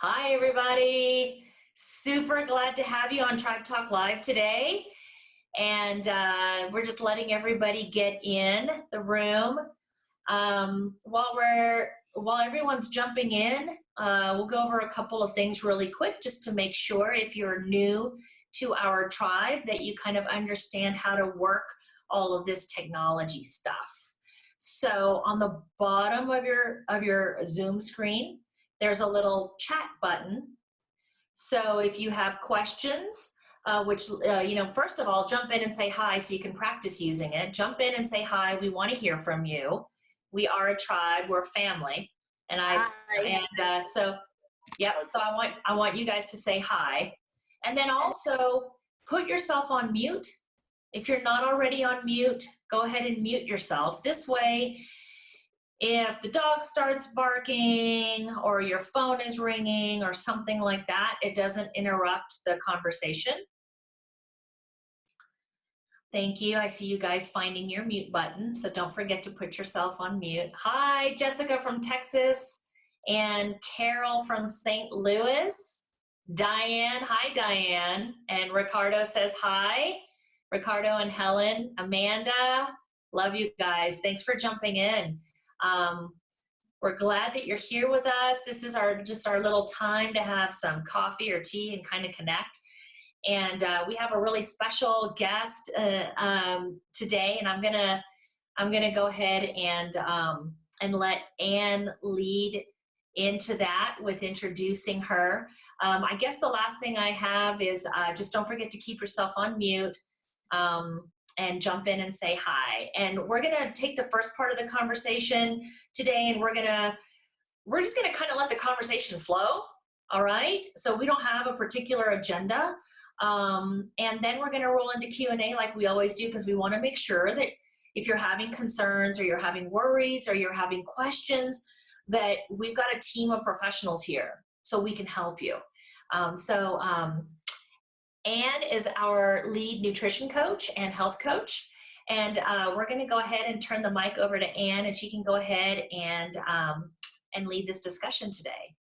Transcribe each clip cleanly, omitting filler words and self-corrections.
Hi, everybody. Super glad to have you on Tribe Talk Live today. And we're just letting everybody get in the room. While everyone's jumping in, we'll go over a couple of things really quick just to make sure if you're new to our tribe that you kind of understand how to work all of this technology stuff. So on the bottom of your Zoom screen, there's a little chat button. So if you have questions, first of all, jump in and say hi so you can practice using it. Jump in and say hi. We want to hear from you. We are a tribe. We're family. And so I want you guys to say hi. And then also put yourself on mute. If you're not already on mute, go ahead and mute yourself. This way, if the dog starts barking or your phone is ringing or something like that, it doesn't interrupt the conversation. Thank you. I see you guys finding your mute button, so don't forget to put yourself on mute. Hi, Jessica from Texas and Carol from St. Louis. Diane, hi, Diane. And Ricardo says hi. Ricardo and Helen, Amanda, love you guys. Thanks for jumping in. We're glad that you're here with us. This is just our little time to have some coffee or tea and kind of connect. And we have a really special guest today, and I'm gonna go ahead and let Anne lead into that with introducing her. I guess the last thing I have is just don't forget to keep yourself on mute. And jump in and say hi. And we're gonna take the first part of the conversation today, and we're just gonna kind of let the conversation flow, all right? So we don't have a particular agenda. And then we're gonna roll into Q&A like we always do, because we wanna make sure that if you're having concerns or you're having worries or you're having questions, that we've got a team of professionals here so we can help you. Anne is our lead nutrition coach and health coach. And we're going to go ahead and turn the mic over to Anne, and she can go ahead and lead this discussion today.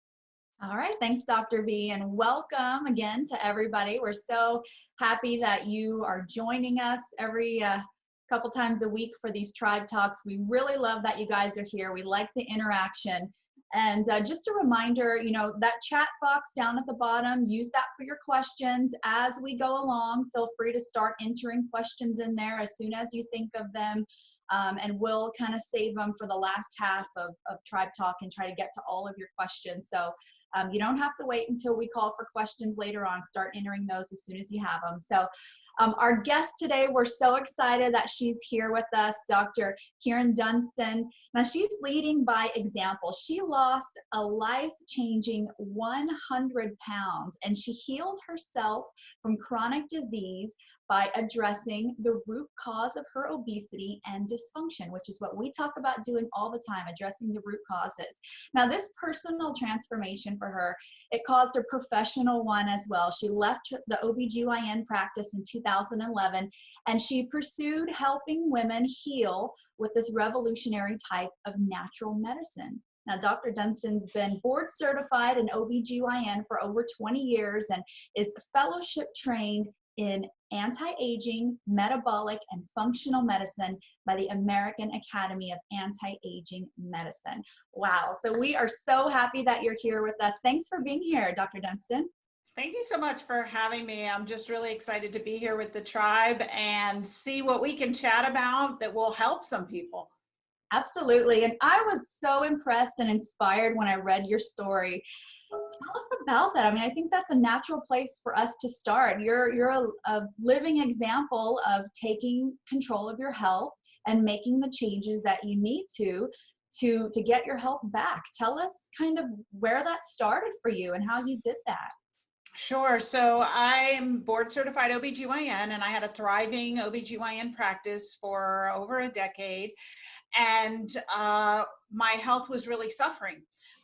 All right. Thanks, Dr. B. And welcome again to everybody. We're so happy that you are joining us every couple times a week for these tribe talks. We really love that you guys are here. We like the interaction. And just a reminder, that chat box down at the bottom, use that for your questions as we go along. Feel free to start entering questions in there as soon as you think of them. And we'll kind of save them for the last half of Tribe Talk and try to get to all of your questions. So you don't have to wait until we call for questions later on. Start entering those as soon as you have them. So our guest today, we're so excited that she's here with us, Dr. Kyrin Dunston. Now, she's leading by example. She lost a life-changing 100 pounds, and she healed herself from chronic disease by addressing the root cause of her obesity and dysfunction, which is what we talk about doing all the time, addressing the root causes. Now, this personal transformation for her, it caused a professional one as well. She left the OBGYN practice in 2011, and she pursued helping women heal with this revolutionary type of natural medicine. Now, Dr. Dunston's been board certified in OBGYN for over 20 years and is fellowship trained in anti-aging, metabolic, and functional medicine by the American Academy of Anti-Aging Medicine. Wow, so we are so happy that you're here with us. Thanks for being here, Dr. Dunston. Thank you so much for having me. I'm just really excited to be here with the tribe and see what we can chat about that will help some people. Absolutely, and I was so impressed and inspired when I read your story. Tell us about that. I mean, I think that's a natural place for us to start. You're a living example of taking control of your health and making the changes that you need to get your health back. Tell us kind of where that started for you and how you did that. Sure. So I'm board certified OBGYN, and I had a thriving OBGYN practice for over a decade. And my health was really suffering.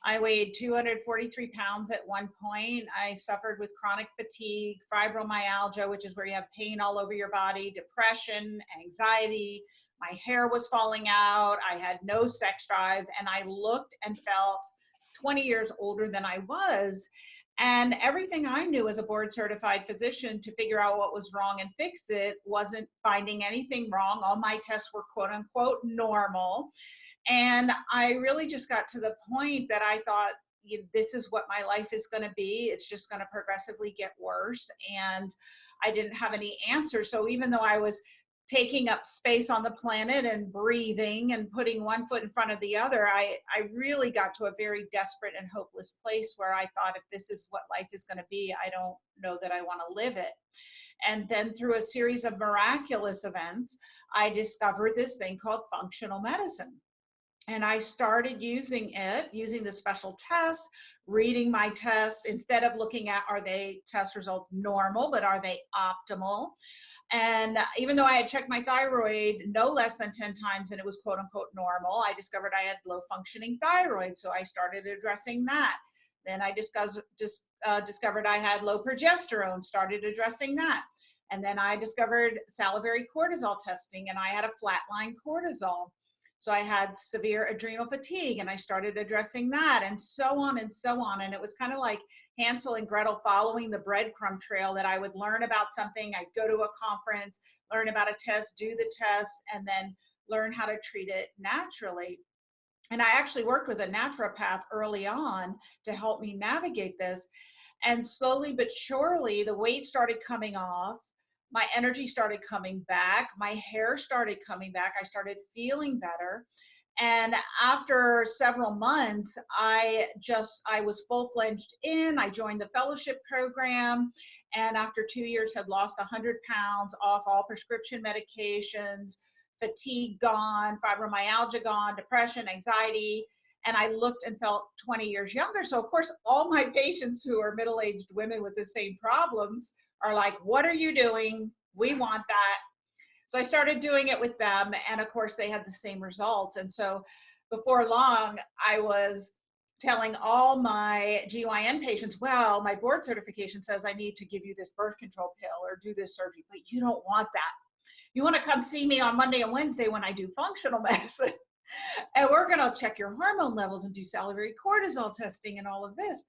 I weighed 243 pounds at one point. I suffered with chronic fatigue, fibromyalgia, which is where you have pain all over your body, depression, anxiety. My hair was falling out. I had no sex drive, and I looked and felt 20 years older than I was. And everything I knew as a board certified physician to figure out what was wrong and fix it wasn't finding anything wrong. All my tests were quote unquote normal. And I really just got to the point that I thought, this is what my life is going to be. It's just going to progressively get worse. And I didn't have any answers. So even though I was taking up space on the planet and breathing and putting one foot in front of the other, I really got to a very desperate and hopeless place where I thought, if this is what life is going to be, I don't know that I want to live it. And then through a series of miraculous events, I discovered this thing called functional medicine. And I started using the special tests, reading my tests, instead of looking at, are they test results normal, but are they optimal? And even though I had checked my thyroid no less than 10 times and it was quote unquote normal, I discovered I had low functioning thyroid. So I started addressing that. Then I discovered I had low progesterone, started addressing that. And then I discovered salivary cortisol testing, and I had a flatline cortisol. So I had severe adrenal fatigue, and I started addressing that, and so on and so on. And it was kind of like Hansel and Gretel following the breadcrumb trail, that I would learn about something, I'd go to a conference, learn about a test, do the test, and then learn how to treat it naturally. And I actually worked with a naturopath early on to help me navigate this. And slowly but surely, the weight started coming off. My energy started coming back. My hair started coming back. I started feeling better. And after several months, I was full-fledged in. I joined the fellowship program. And after 2 years, had lost 100 pounds off all prescription medications, fatigue gone, fibromyalgia gone, depression, anxiety. And I looked and felt 20 years younger. So of course, all my patients who are middle-aged women with the same problems are like, what are you doing? We want that. So I started doing it with them. And of course, they had the same results. And so before long, I was telling all my GYN patients, well, my board certification says I need to give you this birth control pill or do this surgery, but you don't want that. You want to come see me on Monday and Wednesday when I do functional medicine. And we're going to check your hormone levels and do salivary cortisol testing and all of this.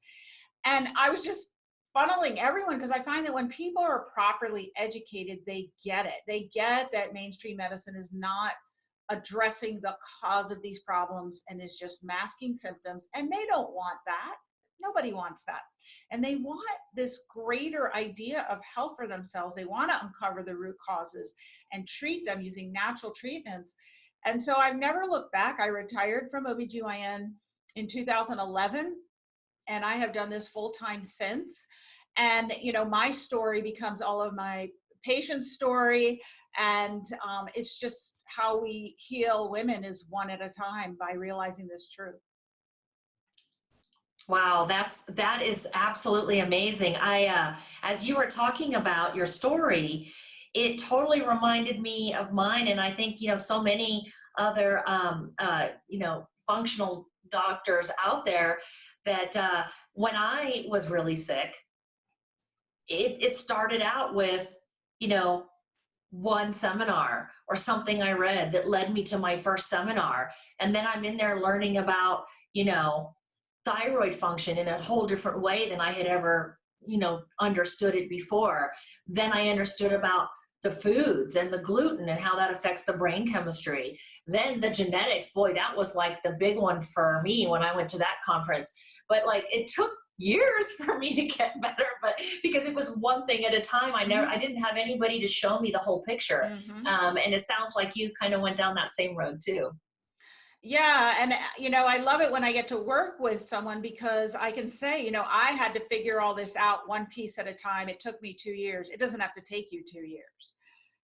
And I was just funneling everyone, because I find that when people are properly educated, they get it. They get that mainstream medicine is not addressing the cause of these problems and is just masking symptoms. And they don't want that. Nobody wants that. And they want this greater idea of health for themselves. They want to uncover the root causes and treat them using natural treatments. And so I've never looked back. I retired from OBGYN in 2011, and I have done this full time since. And, my story becomes all of my patients' story. And it's just how we heal women is one at a time by realizing this truth. Wow, that is absolutely amazing. As you were talking about your story, it totally reminded me of mine, and I think so many other functional doctors out there that when I was really sick, it started out with one seminar or something I read that led me to my first seminar, and then I'm in there learning about thyroid function in a whole different way than I had ever, understood it before. Then I understood about the foods and the gluten and how that affects the brain chemistry. Then the genetics, boy, that was like the big one for me when I went to that conference. But it took years for me to get better, but because it was one thing at a time. I didn't have anybody to show me the whole picture. Mm-hmm. And it sounds like you kind of went down that same road too. Yeah. And, I love it when I get to work with someone, because I can say, I had to figure all this out one piece at a time. It took me 2 years. It doesn't have to take you 2 years,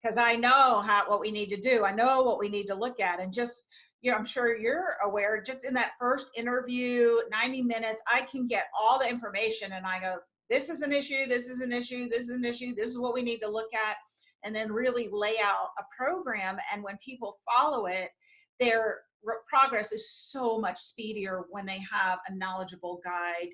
because I know what we need to do. I know what we need to look at. And just, I'm sure you're aware, just in that first interview, 90 minutes, I can get all the information and I go, this is an issue, this is an issue, this is an issue, this is what we need to look at, and then really lay out a program. And when people follow it, their progress is so much speedier when they have a knowledgeable guide.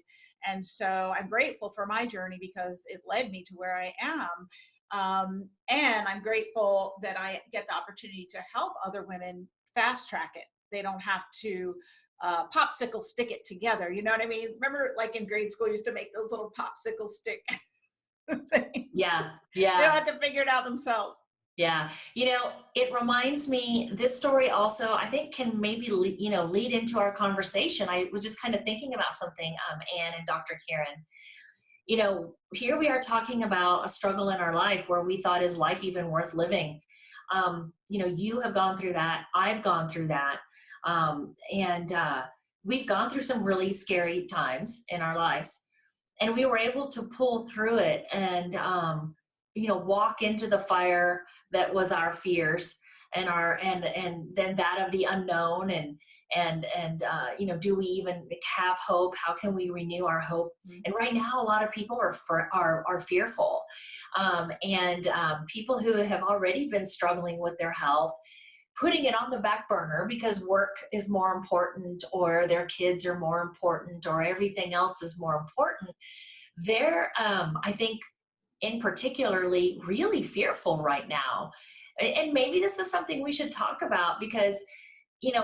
And so I'm grateful for my journey, because it led me to where I am. And I'm grateful that I get the opportunity to help other women fast track it. They don't have to popsicle stick it together. You know what I mean? Remember, like in grade school, you used to make those little popsicle stick things. Yeah. They don't have to figure it out themselves. Yeah. It reminds me, this story also, I think, can maybe, lead into our conversation. I was just kind of thinking about something, Anne and Dr. Kyrin. Here we are talking about a struggle in our life where we thought, is life even worth living? You have gone through that. I've gone through that. And we've gone through some really scary times in our lives. And we were able to pull through it and, walk into the fire that was our fears and then that of the unknown do we even have hope? How can we renew our hope? And right now, a lot of people are fearful, and people who have already been struggling with their health, putting it on the back burner because work is more important, or their kids are more important, or everything else is more important. They're, I think, in particularly really fearful right now. And maybe this is something we should talk about because,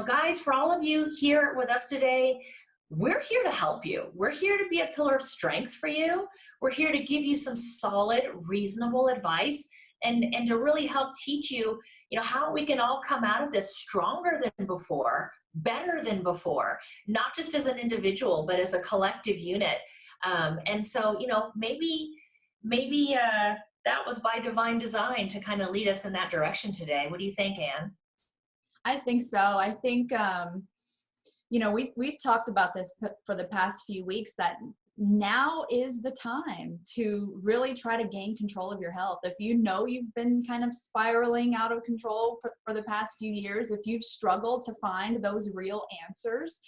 guys, for all of you here with us today, we're here to help you. We're here to be a pillar of strength for you. We're here to give you some solid, reasonable advice and to really help teach you, how we can all come out of this stronger than before, better than before, not just as an individual, but as a collective unit. And so, maybe that was by divine design to kind of lead us in that direction today. What do you think, Anne? I think so. I think, we've talked about this for the past few weeks, that now is the time to really try to gain control of your health. If you've been kind of spiraling out of control for the past few years, if you've struggled to find those real answers,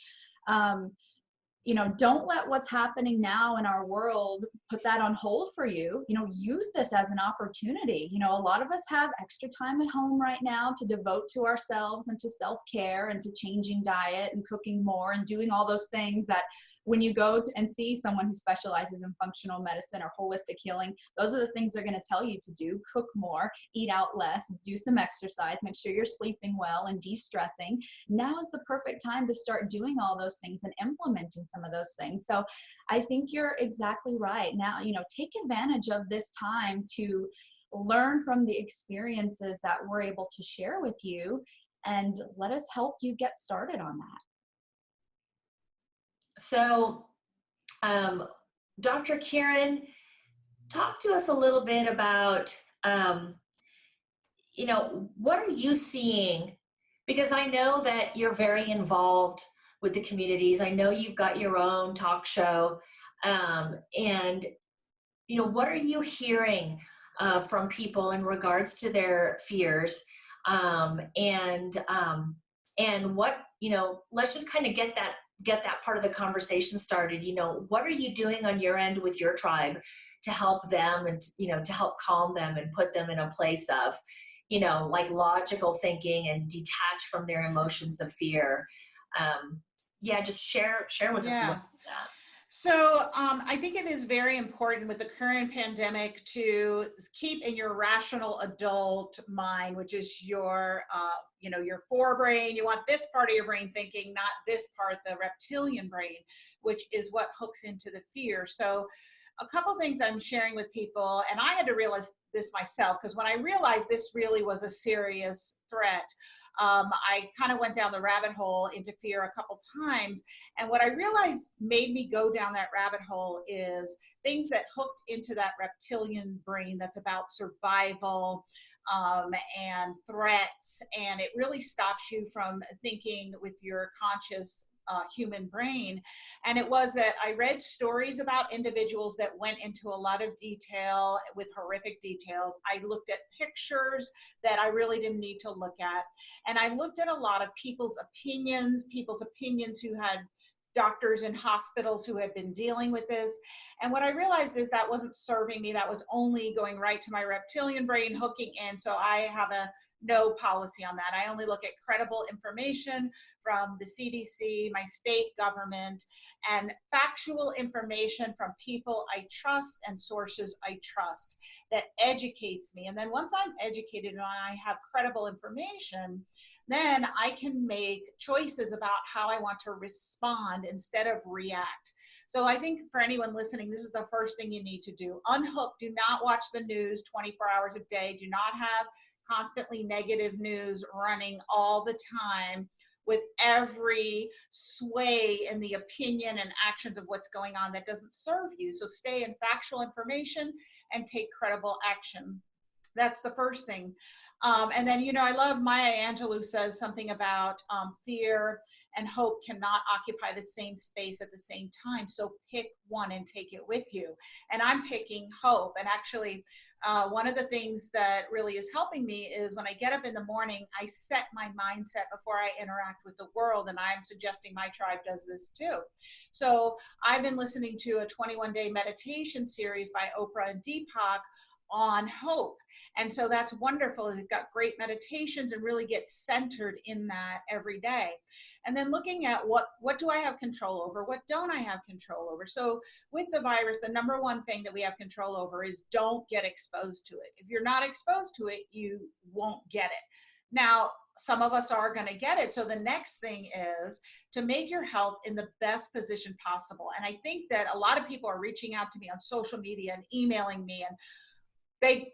don't let what's happening now in our world put that on hold for you. Use this as an opportunity. A lot of us have extra time at home right now to devote to ourselves and to self-care and to changing diet and cooking more and doing all those things that when you go and see someone who specializes in functional medicine or holistic healing, those are the things they're going to tell you to do. Cook more, eat out less, do some exercise, make sure you're sleeping well and de-stressing. Now is the perfect time to start doing all those things and implementing some of those things. So I think you're exactly right. Now, take advantage of this time to learn from the experiences that we're able to share with you, and let us help you get started on that. So, Dr. Kyrin, talk to us a little bit about, what are you seeing? Because I know that you're very involved with the communities. I know you've got your own talk show. And, what are you hearing from people in regards to their fears? And what, let's just kind of get that part of the conversation started. What are you doing on your end with your tribe to help them and, to help calm them and put them in a place of, like logical thinking and detach from their emotions of fear? Just share with us a little bit of that. So I think it is very important with the current pandemic to keep in your rational adult mind, which is your forebrain. You want this part of your brain thinking, not this part, the reptilian brain, which is what hooks into the fear. So a couple things I'm sharing with people, and I had to realize this myself, because when I realized this really was a serious threat, I kind of went down the rabbit hole into fear a couple times. And what I realized made me go down that rabbit hole is things that hooked into that reptilian brain that's about survival and threats. And it really stops you from thinking with your conscious human brain. And it was that I read stories about individuals that went into a lot of detail with horrific details. I looked at pictures that I really didn't need to look at. And I looked at a lot of people's opinions who had doctors in hospitals who had been dealing with this. And what I realized is that wasn't serving me. That was only going right to my reptilian brain, hooking in. So I have no policy on that. I only look at credible information from the CDC, my state government, and factual information from people I trust and sources I trust that educates me. And then once I'm educated and I have credible information, then I can make choices about how I want to respond instead of react. So I think for anyone listening, this is the first thing you need to do. Unhook. Do not watch the news 24 hours a day. Do not have constantly negative news running all the time with every sway in the opinion and actions of what's going on that doesn't serve you. So stay in factual information and take credible action. That's the first thing. And then, you know, I love Maya Angelou says something about fear and hope cannot occupy the same space at the same time. So pick one and take it with you. And I'm picking hope. And actually, one of the things that really is helping me is when I get up in the morning, I set my mindset before I interact with the world. And I'm suggesting my tribe does this too. So I've been listening to a 21-day meditation series by Oprah and Deepak on hope. And so that's wonderful. It's got great meditations and really get centered in that every day. And then looking at what do I have control over? What don't I have control over? So with the virus, the number one thing that we have control over is don't get exposed to it. If you're not exposed to it, you won't get it. Now, some of us are going to get it. So the next thing is to make your health in the best position possible. And I think that a lot of people are reaching out to me on social media and emailing me, and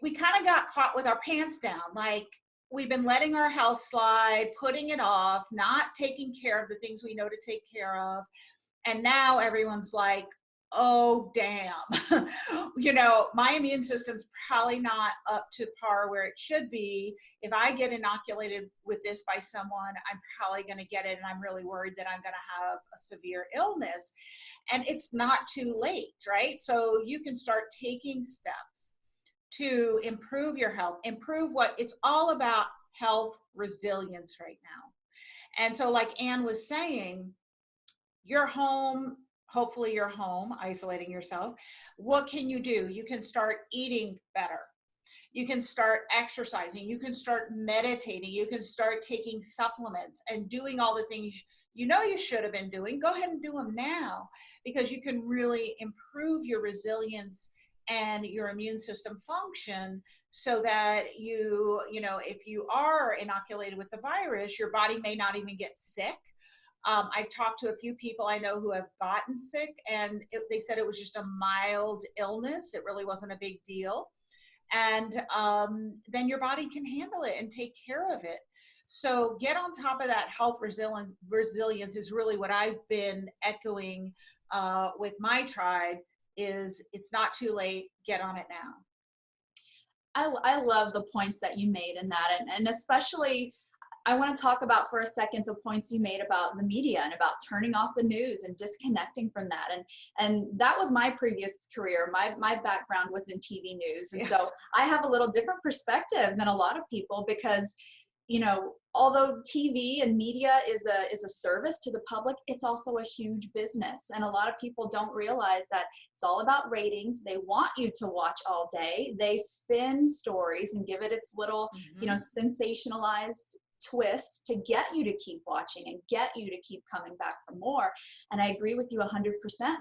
we kind of got caught with our pants down. Like, we've been letting our health slide, putting it off, not taking care of the things we know to take care of. And now everyone's like, oh, damn, you know, my immune system's probably not up to par where it should be. If I get inoculated with this by someone, I'm probably going to get it. And I'm really worried that I'm going to have a severe illness. And it's not too late, right? So you can start taking steps to improve your health, improve what it's all about, health resilience right now. And so like Anne was saying, you're home, hopefully you're home, isolating yourself. What can you do? You can start eating better. You can start exercising. You can start meditating. You can start taking supplements and doing all the things you know you should have been doing. Go ahead and do them now, because you can really improve your resilience and your immune system function, so that you know, if you are inoculated with the virus, your body may not even get sick. I've talked to a few people I know who have gotten sick, and they said it was just a mild illness. It really wasn't a big deal. And then your body can handle it and take care of it. So get on top of that. Health resilience is really what I've been echoing with my tribe. Is it's not too late, get on it now. I love the points that you made in that, and especially I want to talk about for a second the points you made about the media and about turning off the news and disconnecting from that. And that was my previous career. My background was in TV news, and so I have a little different perspective than a lot of people, because you know, although TV and media is a service to the public, it's also a huge business. And a lot of people don't realize that it's all about ratings. They want you to watch all day. They spin stories and give it its little, you know, sensationalized twist to get you to keep watching and get you to keep coming back for more. And I agree with you 100%.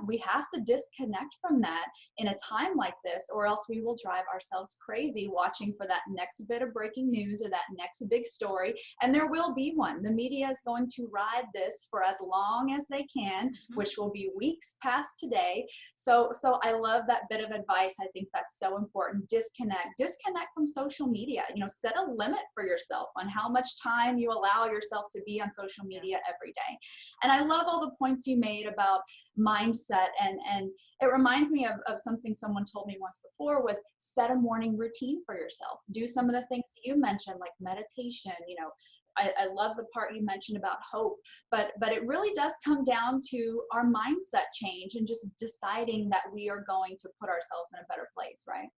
We have to disconnect from that in a time like this, or else we will drive ourselves crazy watching for that next bit of breaking news or that next big story. And there will be one. The media is going to ride this for as long as they can, which will be weeks past today. So I love that bit of advice. I think that's so important. Disconnect from social media. You know, set a limit for yourself on how much time you allow yourself to be on social media every day. And I love all the points you made about mindset, and it reminds me of something someone told me once before, was set a morning routine for yourself. Do some of the things you mentioned, like meditation. You know, I love the part you mentioned about hope, but it really does come down to our mindset change and just deciding that we are going to put ourselves in a better place, right?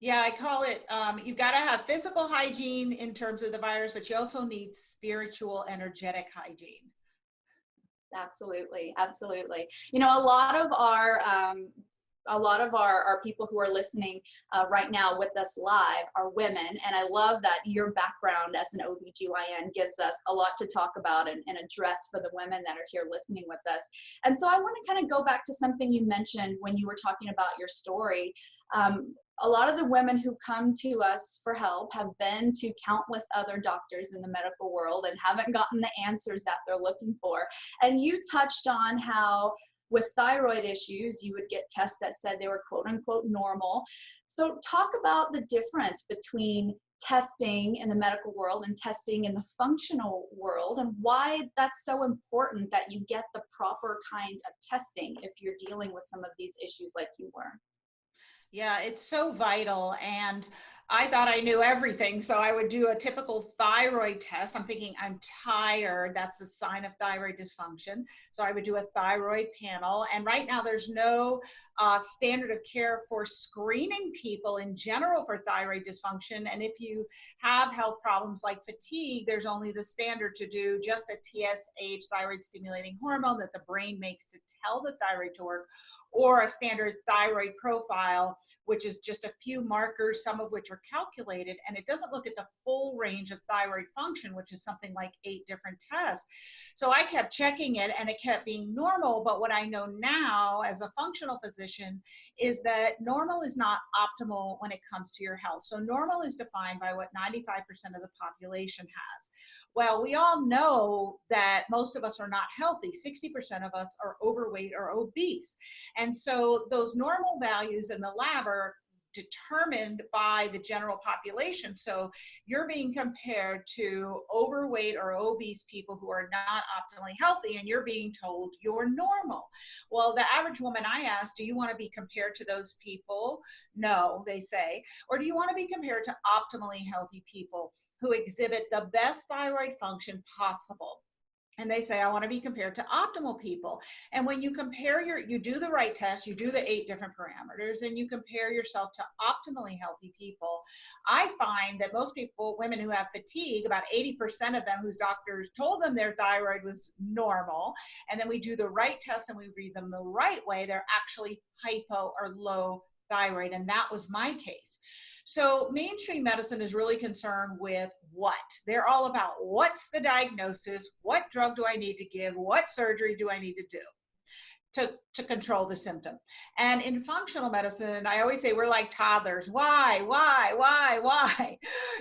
Yeah, I call it, you've got to have physical hygiene in terms of the virus, but you also need spiritual, energetic hygiene. Absolutely. Absolutely. You know, a lot of a lot of our people who are listening right now with us live are women. And I love that your background as an OBGYN gives us a lot to talk about and address for the women that are here listening with us. And so I want to kind of go back to something you mentioned when you were talking about your story. A lot of the women who come to us for help have been to countless other doctors in the medical world and haven't gotten the answers that they're looking for. And you touched on how with thyroid issues, you would get tests that said they were quote unquote normal. So talk about the difference between testing in the medical world and testing in the functional world, and why that's so important that you get the proper kind of testing if you're dealing with some of these issues like you were. Yeah, it's so vital. And I thought I knew everything. So I would do a typical thyroid test. I'm thinking I'm tired. That's a sign of thyroid dysfunction. So I would do a thyroid panel. And right now there's no standard of care for screening people in general for thyroid dysfunction. And if you have health problems like fatigue, there's only the standard to do just a TSH, thyroid stimulating hormone, that the brain makes to tell the thyroid to work, or a standard thyroid profile, which is just a few markers, some of which are calculated, and it doesn't look at the full range of thyroid function, which is something like 8 different tests. So I kept checking it and it kept being normal. But what I know now as a functional physician is that normal is not optimal when it comes to your health. So normal is defined by what 95% of the population has. Well, we all know that most of us are not healthy. 60% of us are overweight or obese. And so those normal values in the lab are determined by the general population. So you're being compared to overweight or obese people who are not optimally healthy, and you're being told you're normal. Well, the average woman I ask, do you want to be compared to those people? No, they say. Or do you want to be compared to optimally healthy people who exhibit the best thyroid function possible? And they say, I want to be compared to optimal people. And when you compare you do the right test, you do the 8 different parameters, and you compare yourself to optimally healthy people, I find that most people, women who have fatigue, about 80% of them whose doctors told them their thyroid was normal, and then we do the right test and we read them the right way, they're actually hypo or low thyroid. And that was my case. So mainstream medicine is really concerned with what? They're all about what's the diagnosis, what drug do I need to give, what surgery do I need to do to control the symptom. And in functional medicine, I always say we're like toddlers. Why?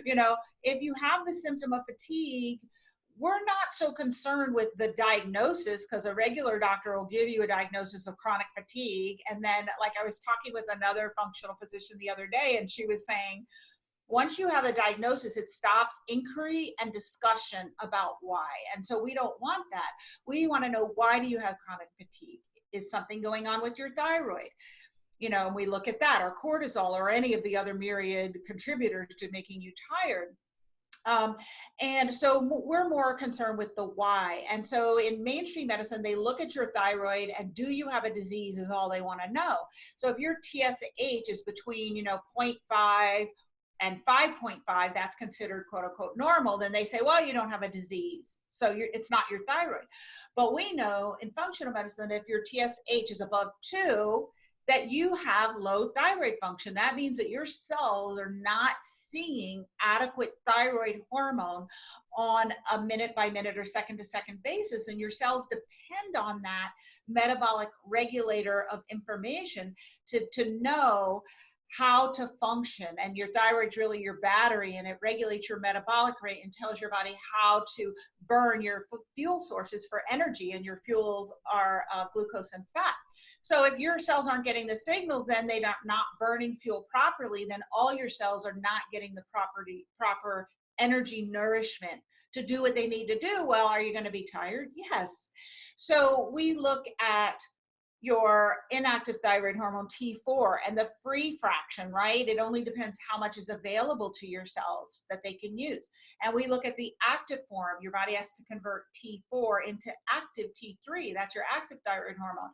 You know, if you have the symptom of fatigue, we're not so concerned with the diagnosis, because a regular doctor will give you a diagnosis of chronic fatigue. And then, like, I was talking with another functional physician the other day, and she was saying, once you have a diagnosis, it stops inquiry and discussion about why. And so we don't want that. We want to know, why do you have chronic fatigue? Is something going on with your thyroid? You know, and we look at that, or cortisol, or any of the other myriad contributors to making you tired. And so we're more concerned with the why. And so in mainstream medicine, they look at your thyroid, and do you have a disease is all they want to know. So if your TSH is between, 0.5 and 5.5, that's considered quote unquote normal, then they say, well, you don't have a disease, so it's not your thyroid. But we know in functional medicine, if your TSH is above 2, that you have low thyroid function. That means that your cells are not seeing adequate thyroid hormone on a minute by minute or second to second basis. And your cells depend on that metabolic regulator of information to know how to function. And your thyroid's really your battery, and it regulates your metabolic rate and tells your body how to burn your fuel sources for energy. And your fuels are glucose and fat. So if your cells aren't getting the signals, then they're not burning fuel properly, then all your cells are not getting the proper energy nourishment to do what they need to do. Well, are you going to be tired? Yes. So we look at your inactive thyroid hormone T4 and the free fraction, right? It only depends how much is available to your cells that they can use. And we look at the active form. Your body has to convert T4 into active T3. That's your active thyroid hormone.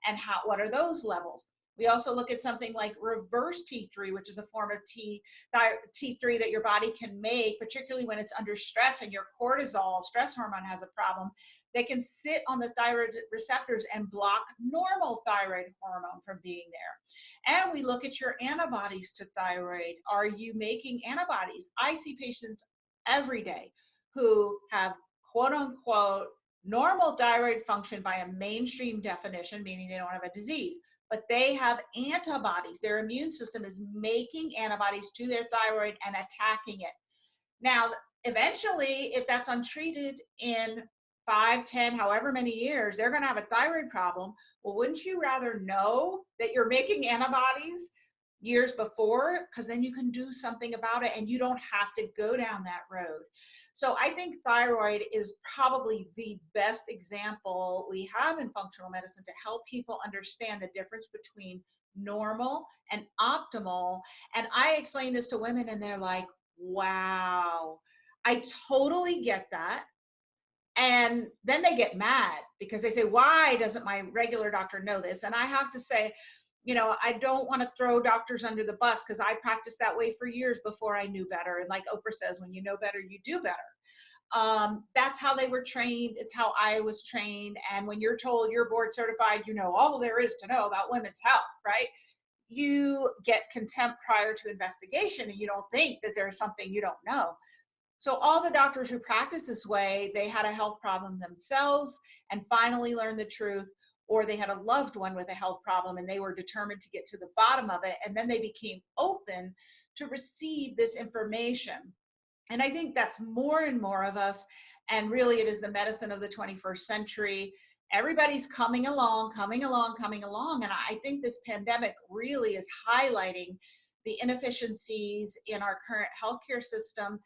And what are those levels? We also look at something like reverse T3, which is a form of T3 that your body can make, particularly when it's under stress and your cortisol, stress hormone, has a problem. they can sit on the thyroid receptors and block normal thyroid hormone from being there. And we look at your antibodies to thyroid. Are you making antibodies? I see patients every day who have quote unquote normal thyroid function by a mainstream definition, meaning they don't have a disease, but they have antibodies. Their immune system is making antibodies to their thyroid and attacking it. Now, eventually, if that's untreated in 5, 10, however many years, they're going to have a thyroid problem. Well, wouldn't you rather know that you're making antibodies years before? Because then you can do something about it and you don't have to go down that road. So I think thyroid is probably the best example we have in functional medicine to help people understand the difference between normal and optimal. And I explain this to women and they're like, wow, I totally get that. And then they get mad because they say, why doesn't my regular doctor know this? And I have to say, you know, I don't want to throw doctors under the bus because I practiced that way for years before I knew better. And like Oprah says, when you know better, you do better. That's how they were trained. It's how I was trained. And when you're told you're board certified, you know all there is to know about women's health, right? You get contempt prior to investigation and you don't think that there's something you don't know. So all the doctors who practice this way, they had a health problem themselves and finally learned the truth, or they had a loved one with a health problem and they were determined to get to the bottom of it. And then they became open to receive this information. And I think that's more and more of us. And really it is the medicine of the 21st century. Everybody's coming along. And I think this pandemic really is highlighting the inefficiencies in our current healthcare system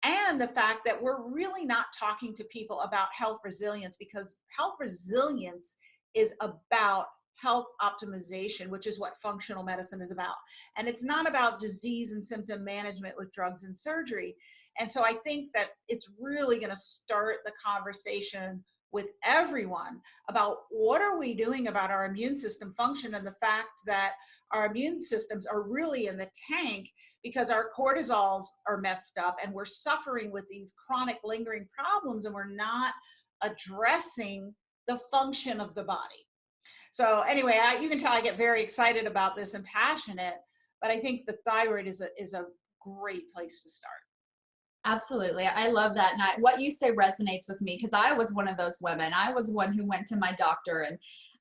and the fact that we're really not talking to people about health resilience, because health resilience is about health optimization, which is what functional medicine is about. And it's not about disease and symptom management with drugs and surgery. And so I think that it's really going to start the conversation with everyone about what are we doing about our immune system function, and the fact that our immune systems are really in the tank because our cortisols are messed up and we're suffering with these chronic lingering problems and we're not addressing the function of the body. So anyway, you can tell I get very excited about this and passionate, but I think the thyroid is a great place to start. Absolutely. I love that. And what you say resonates with me because I was one of those women. I was one who went to my doctor and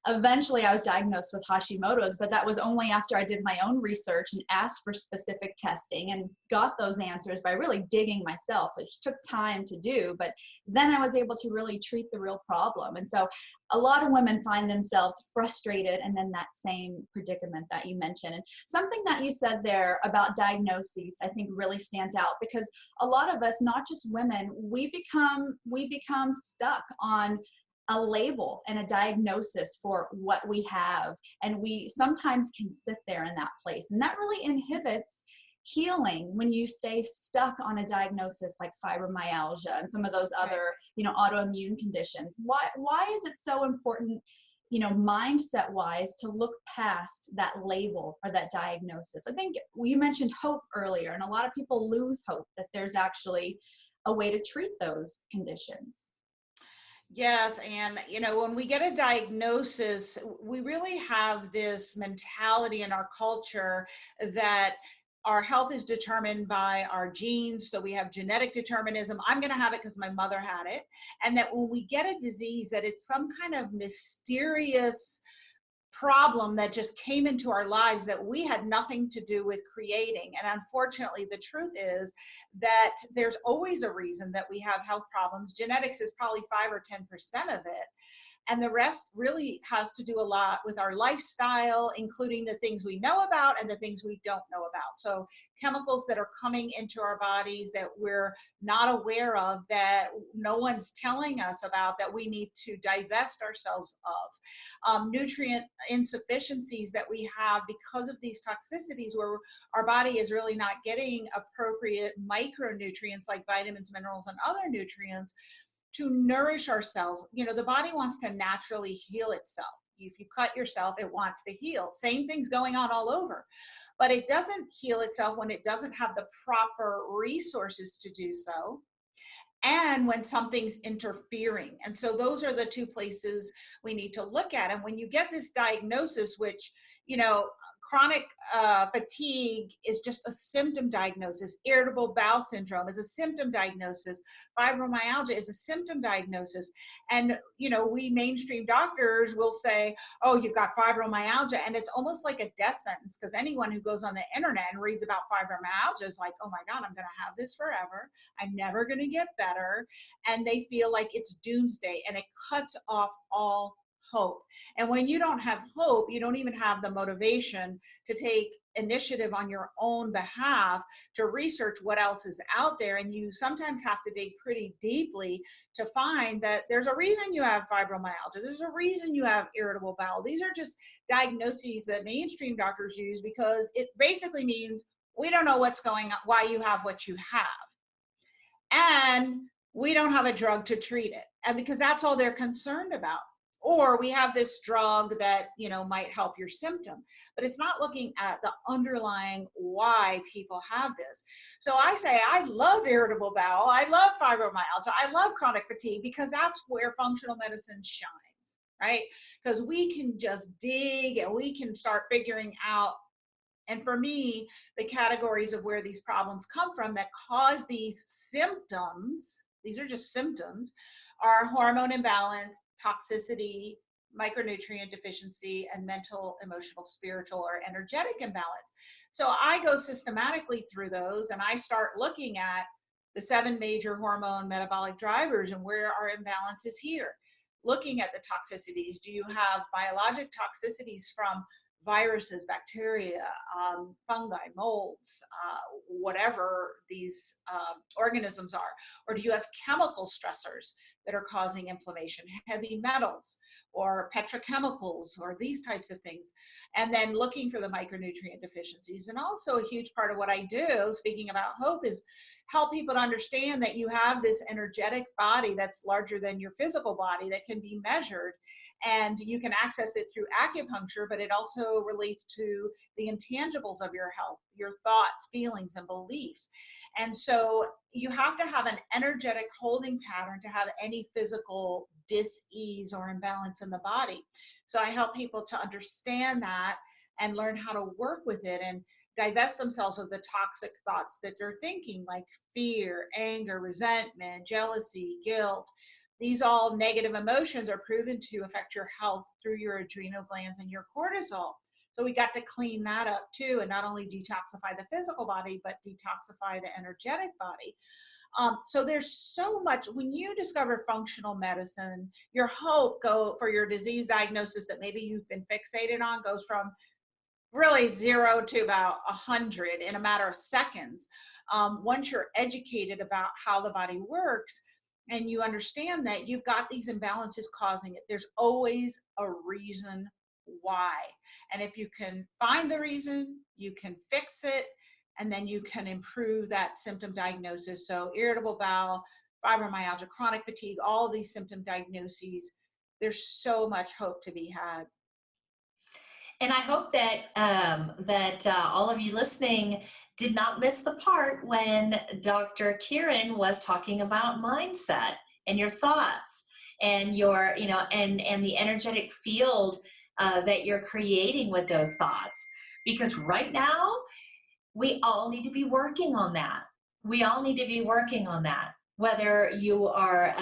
eventually I was diagnosed with Hashimoto's, but that was only after I did my own research and asked for specific testing and got those answers by really digging myself, which took time to do. But then I was able to really treat the real problem. And so a lot of women find themselves frustrated and in that same predicament that you mentioned. And something that you said there about diagnoses, I think really stands out because a lot of us, not just women, we become stuck on a label and a diagnosis for what we have. And we sometimes can sit there in that place. And that really inhibits healing when you stay stuck on a diagnosis like fibromyalgia and some of those other, autoimmune conditions. Why is it so important, mindset wise, to look past that label or that diagnosis? I think you mentioned hope earlier, and a lot of people lose hope that there's actually a way to treat those conditions. Yes. And, when we get a diagnosis, we really have this mentality in our culture that our health is determined by our genes. So we have genetic determinism. I'm going to have it because my mother had it. And that when we get a disease, that it's some kind of mysterious problem that just came into our lives that we had nothing to do with creating. And unfortunately, the truth is that there's always a reason that we have health problems. Genetics is probably 5 or 10% of it. And the rest really has to do a lot with our lifestyle, including the things we know about and the things we don't know about. So chemicals that are coming into our bodies that we're not aware of, that no one's telling us about, that we need to divest ourselves of. Nutrient insufficiencies that we have because of these toxicities, where our body is really not getting appropriate micronutrients like vitamins, minerals, and other nutrients to nourish ourselves. The body wants to naturally heal itself. If you cut yourself, it wants to heal. Same thing's going on all over. But it doesn't heal itself when it doesn't have the proper resources to do so. and when something's interfering. And so those are the two places we need to look at. And when you get this diagnosis, which, chronic fatigue is just a symptom diagnosis. Irritable bowel syndrome is a symptom diagnosis. Fibromyalgia is a symptom diagnosis. And, we mainstream doctors will say, oh, you've got fibromyalgia. And it's almost like a death sentence, because anyone who goes on the internet and reads about fibromyalgia is like, oh my God, I'm going to have this forever. I'm never going to get better. And they feel like it's doomsday, and it cuts off all hope. And when you don't have hope, you don't even have the motivation to take initiative on your own behalf to research what else is out there. And you sometimes have to dig pretty deeply to find that there's a reason you have fibromyalgia. There's a reason you have irritable bowel. These are just diagnoses that mainstream doctors use because it basically means we don't know what's going on, why you have what you have. And we don't have a drug to treat it. And because that's all they're concerned about. Or we have this drug that, might help your symptom, but it's not looking at the underlying why people have this. So I say, I love irritable bowel. I love fibromyalgia. I love chronic fatigue, because that's where functional medicine shines, right? Because we can just dig and we can start figuring out. And for me, the categories of where these problems come from that cause these symptoms, these are just symptoms, are hormone imbalance, toxicity, micronutrient deficiency, and mental, emotional, spiritual, or energetic imbalance. So I go systematically through those, and I start looking at the 7 major hormone metabolic drivers and where our imbalance is here. Looking at the toxicities. Do you have biologic toxicities from viruses, bacteria, fungi, molds, whatever these organisms are? Or do you have chemical stressors that are causing inflammation, heavy metals or petrochemicals or these types of things? And then looking for the micronutrient deficiencies. And also a huge part of what I do, speaking about hope, is help people to understand that you have this energetic body that's larger than your physical body that can be measured. And you can access it through acupuncture, but it also relates to the intangibles of your health, your thoughts, feelings, and beliefs. And so you have to have an energetic holding pattern to have any physical dis-ease or imbalance in the body. So I help people to understand that and learn how to work with it and divest themselves of the toxic thoughts that they're thinking, like fear, anger, resentment, jealousy, guilt. These all negative emotions are proven to affect your health through your adrenal glands and your cortisol. So we got to clean that up too, and not only detoxify the physical body, but detoxify the energetic body. So there's so much. When you discover functional medicine, your hope for your disease diagnosis that maybe you've been fixated on goes from really 0 to about 100 in a matter of seconds. Once you're educated about how the body works, and you understand that you've got these imbalances causing it, there's always a reason why. And if you can find the reason, you can fix it, and then you can improve that symptom diagnosis. So irritable bowel, fibromyalgia, chronic fatigue, all these symptom diagnoses, there's so much hope to be had. And I hope that all of you listening did not miss the part when Dr. Kyrin was talking about mindset and your thoughts and your, and the energetic field that you're creating with those thoughts. Because right now, we all need to be working on that. We all need to be working on that. Whether you are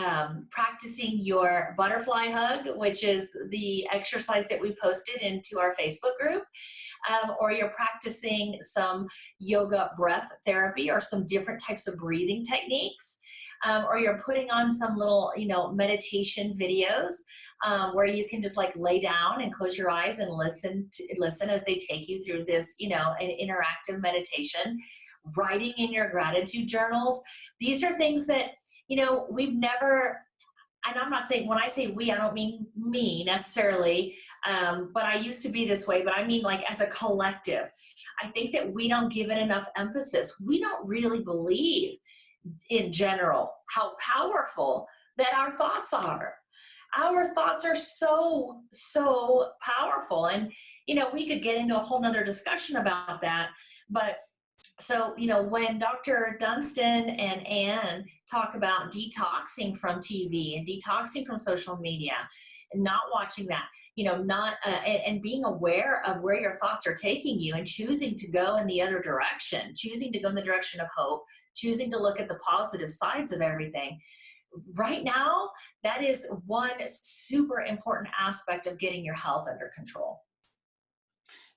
practicing your butterfly hug, which is the exercise that we posted into our Facebook group, or you're practicing some yoga breath therapy or some different types of breathing techniques, or you're putting on some little, meditation videos where you can just like lay down and close your eyes and listen as they take you through this, an interactive meditation. Writing in your gratitude journals. These are things that, we've never, and I'm not saying, when I say we, I don't mean me necessarily, but I used to be this way, but I mean like as a collective. I think that we don't give it enough emphasis. We don't really believe in general how powerful that our thoughts are. Our thoughts are so, so powerful. And, we could get into a whole nother discussion about that, but So, when Dr. Dunston and Ann talk about detoxing from TV and detoxing from social media and not watching that, not, and being aware of where your thoughts are taking you and choosing to go in the other direction, choosing to go in the direction of hope, choosing to look at the positive sides of everything. Right now, that is one super important aspect of getting your health under control.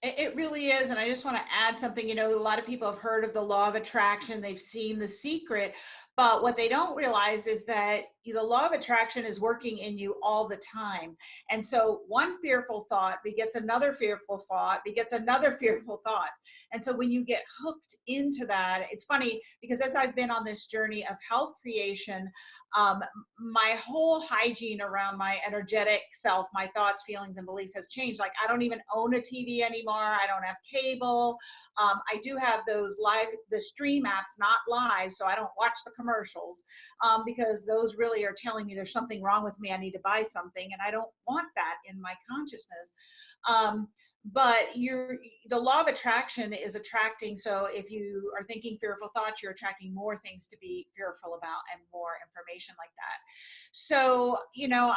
It really is. And I just want to add something. A lot of people have heard of the law of attraction. They've seen The Secret. But what they don't realize is that the law of attraction is working in you all the time. And so one fearful thought begets another fearful thought, begets another fearful thought. And so when you get hooked into that, it's funny because as I've been on this journey of health creation, my whole hygiene around my energetic self, my thoughts, feelings, and beliefs has changed. Like I don't even own a TV anymore. I don't have cable. I do have the stream apps, not live, so I don't watch the commercials because those really are telling me there's something wrong with me. I need to buy something, and I don't want that in my consciousness. But the law of attraction is attracting. So if you are thinking fearful thoughts, you're attracting more things to be fearful about and more information like that. So,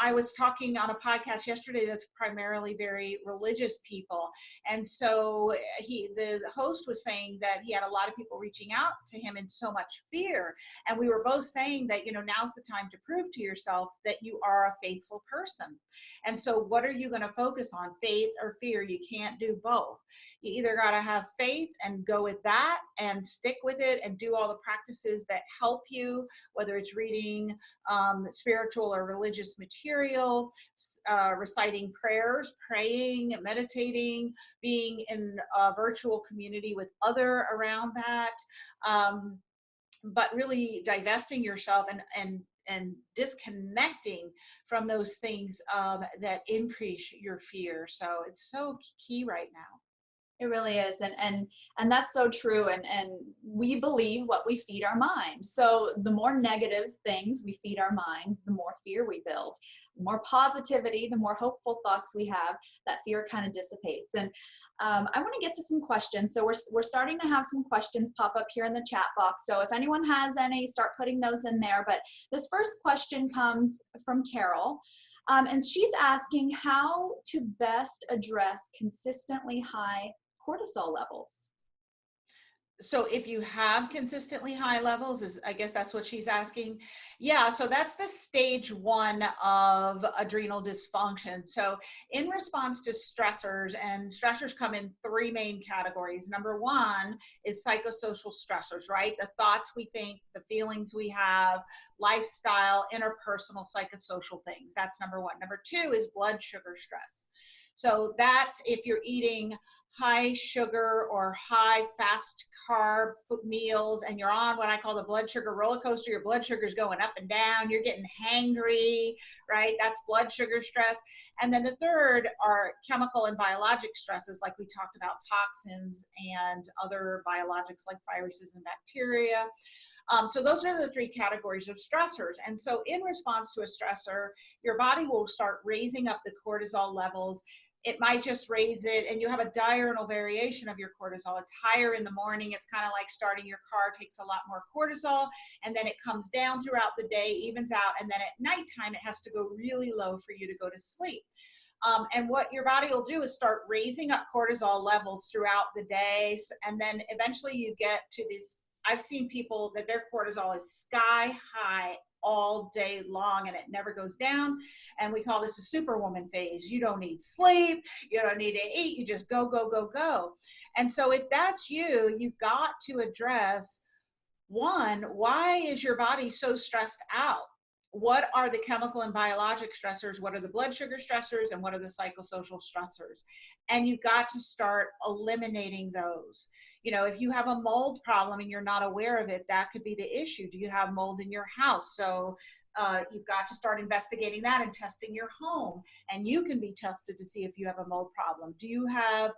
I was talking on a podcast yesterday that's primarily very religious people. And so the host was saying that he had a lot of people reaching out to him in so much fear. And we were both saying that, now's the time to prove to yourself that you are a faithful person. And so what are you going to focus on, faith or fear? You can't do both. You either got to have faith and go with that and stick with it and do all the practices that help you, whether it's reading spiritual or religious material, reciting prayers, praying, meditating, being in a virtual community with other around that, but really divesting yourself and disconnecting from those things that increase your fear. So it's so key right now. It really is. And that's so true. And we believe what we feed our mind. So the more negative things we feed our mind, the more fear we build. The more positivity, the more hopeful thoughts we have, that fear kind of dissipates. And I want to get to some questions. So we're starting to have some questions pop up here in the chat box. So if anyone has any, start putting those in there. But this first question comes from Carol. And she's asking how to best address consistently high cortisol levels. So if you have consistently high levels, I guess that's what she's asking. Yeah, so that's the stage 1 of adrenal dysfunction. So in response to stressors, and stressors come in 3 main categories. Number 1 is psychosocial stressors, right? The thoughts we think, the feelings we have, lifestyle, interpersonal psychosocial things. That's number 1. Number 2 is blood sugar stress. So that's if you're eating high sugar or high fast carb meals and you're on what I call the blood sugar roller coaster. Your blood sugar is going up and down. You're getting hangry, right? That's blood sugar stress. And then the third are chemical and biologic stresses, like we talked about, toxins and other biologics like viruses and bacteria. So those are the 3 categories of stressors. And so in response to a stressor, your body will start raising up the cortisol levels. It might just raise it, and you have a diurnal variation of your cortisol. It's higher in the morning. It's kind of like starting your car, takes a lot more cortisol, and then it comes down throughout the day, evens out, and then at nighttime, it has to go really low for you to go to sleep. And what your body will do is start raising up cortisol levels throughout the day, and then eventually you get to this. I've seen people that their cortisol is sky high all day long and it never goes down. And we call this a superwoman phase. You don't need sleep. You don't need to eat. You just go, go, go, go. And so if that's you, you've got to address, 1, why is your body so stressed out? What are the chemical and biologic stressors? What are the blood sugar stressors? And what are the psychosocial stressors? And you've got to start eliminating those. If you have a mold problem and you're not aware of it, that could be the issue. Do you have mold in your house? So you've got to start investigating that and testing your home. And you can be tested to see if you have a mold problem. Do you have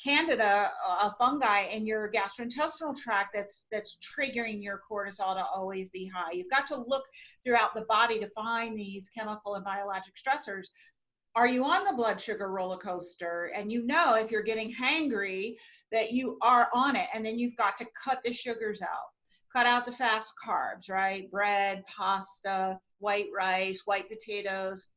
Candida, a fungi in your gastrointestinal tract that's triggering your cortisol to always be high? You've got to look throughout the body to find these chemical and biologic stressors. Are you on the blood sugar roller coaster? And you know, if you're getting hangry, that you are on it. And then you've got to cut the sugars out, cut out the fast carbs, right? Bread, pasta, white rice, white potatoes,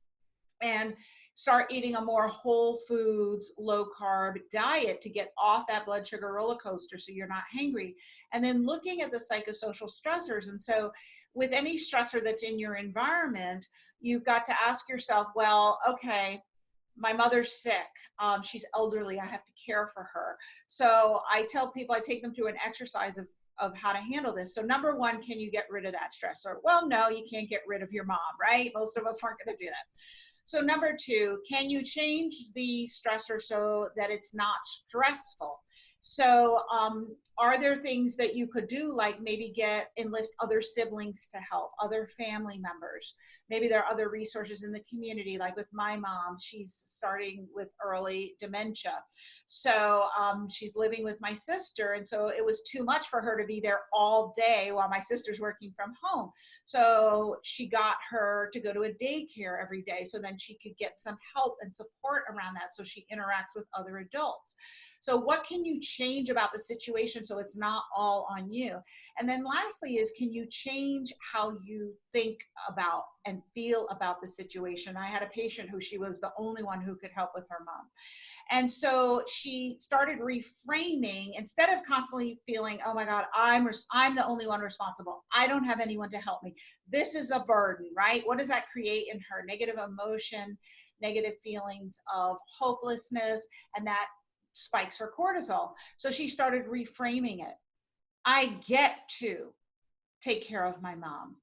and start eating a more whole foods, low carb diet to get off that blood sugar roller coaster so you're not hangry. And then looking at the psychosocial stressors. And so with any stressor that's in your environment, you've got to ask yourself, well, okay, my mother's sick. She's elderly. I have to care for her. So I tell people, I take them through an exercise of how to handle this. So number one, can you get rid of that stressor? Well, no, you can't get rid of your mom, right? Most of us aren't going to do that. So number two, can you change the stressor so that it's not stressful? So are there things that you could do, like maybe enlist other siblings to help, other family members? Maybe there are other resources in the community, like with my mom, she's starting with early dementia. So she's living with my sister. And so it was too much for her to be there all day while my sister's working from home. So she got her to go to a daycare every day so then she could get some help and support around that so she interacts with other adults. So what can you change about the situation so it's not all on you? And then lastly is, can you change how you think about and feel about the situation? I had a patient who she was the only one who could help with her mom. And so she started reframing, instead of constantly feeling, oh my God, I'm the only one responsible. I don't have anyone to help me. This is a burden, right? What does that create in her? Negative emotion, negative feelings of hopelessness, and that spikes her cortisol. So she started reframing it. I get to take care of my mom.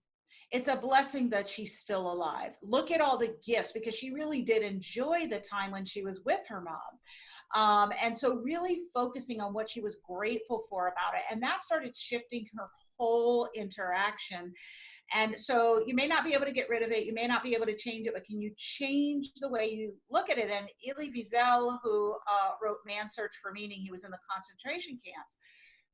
It's a blessing that she's still alive. Look at all the gifts, because she really did enjoy the time when she was with her mom. And so really focusing on what she was grateful for about it. And that started shifting her whole interaction. And so you may not be able to get rid of it. You may not be able to change it, but can you change the way you look at it? And Elie Wiesel, who wrote Man's Search for Meaning, he was in the concentration camps,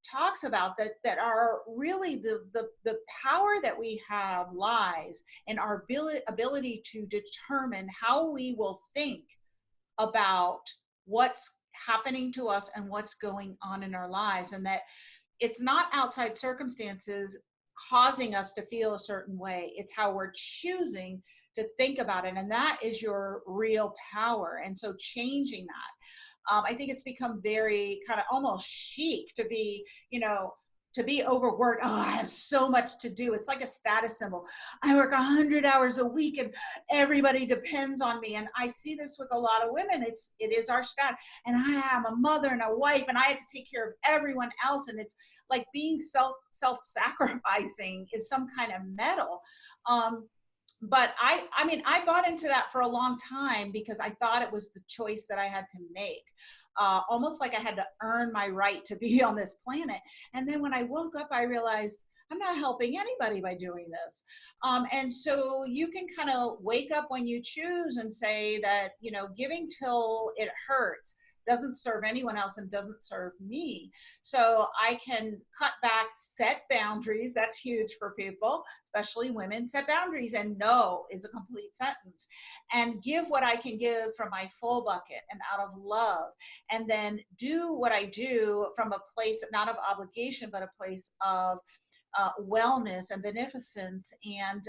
talks about that are really the power that we have lies in our ability to determine how we will think about what's happening to us and what's going on in our lives, and that it's not outside circumstances causing us to feel a certain way. It's how we're choosing to think about it, and that is your real power. And so changing that, I think it's become very kind of almost chic to be, to be overworked. Oh, I have so much to do. It's like a status symbol. I work 100 hours a week and everybody depends on me. And I see this with a lot of women. It is our stat. And I am a mother and a wife and I have to take care of everyone else. And it's like being self-sacrificing is some kind of medal. But I mean, I bought into that for a long time because I thought it was the choice that I had to make. Almost like I had to earn my right to be on this planet. And then when I woke up, I realized I'm not helping anybody by doing this. And so you can kind of wake up when you choose and say that, giving till it hurts doesn't serve anyone else and doesn't serve me. So I can cut back, set boundaries. That's huge for people, especially women. Set boundaries, and no is a complete sentence. And give what I can give from my full bucket and out of love. And then do what I do from a place not of obligation, but a place of wellness and beneficence. And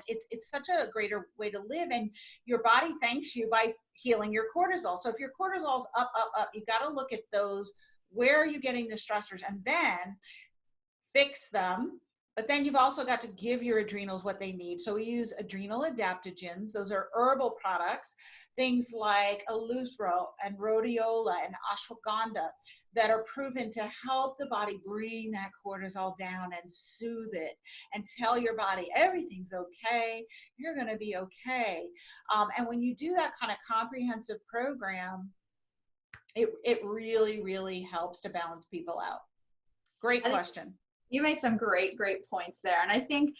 it's such a greater way to live. And your body thanks you by healing your cortisol. So if your cortisol's up, you got to look at those. Where are you getting the stressors? And then fix them. But then you've also got to give your adrenals what they need. So we use adrenal adaptogens. Those are herbal products, things like eleuthero and rhodiola and ashwagandha, that are proven to help the body bring that cortisol down and soothe it and tell your body everything's okay, you're going to be okay. And when you do that kind of comprehensive program, it really, really helps to balance people out. Great question. You made some great points there. And I think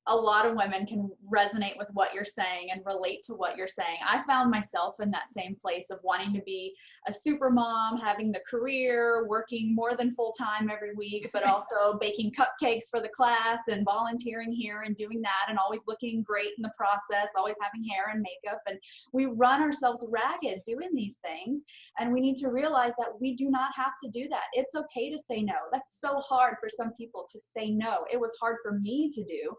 a lot of women can resonate with what you're saying and relate to what you're saying. I found myself in that same place of wanting to be a super mom, having the career, working more than full time every week, but also baking cupcakes for the class and volunteering here and doing that and always looking great in the process, always having hair and makeup. And we run ourselves ragged doing these things. And we need to realize that we do not have to do that. It's okay to say no. That's so hard for some people to say no. It was hard for me to do.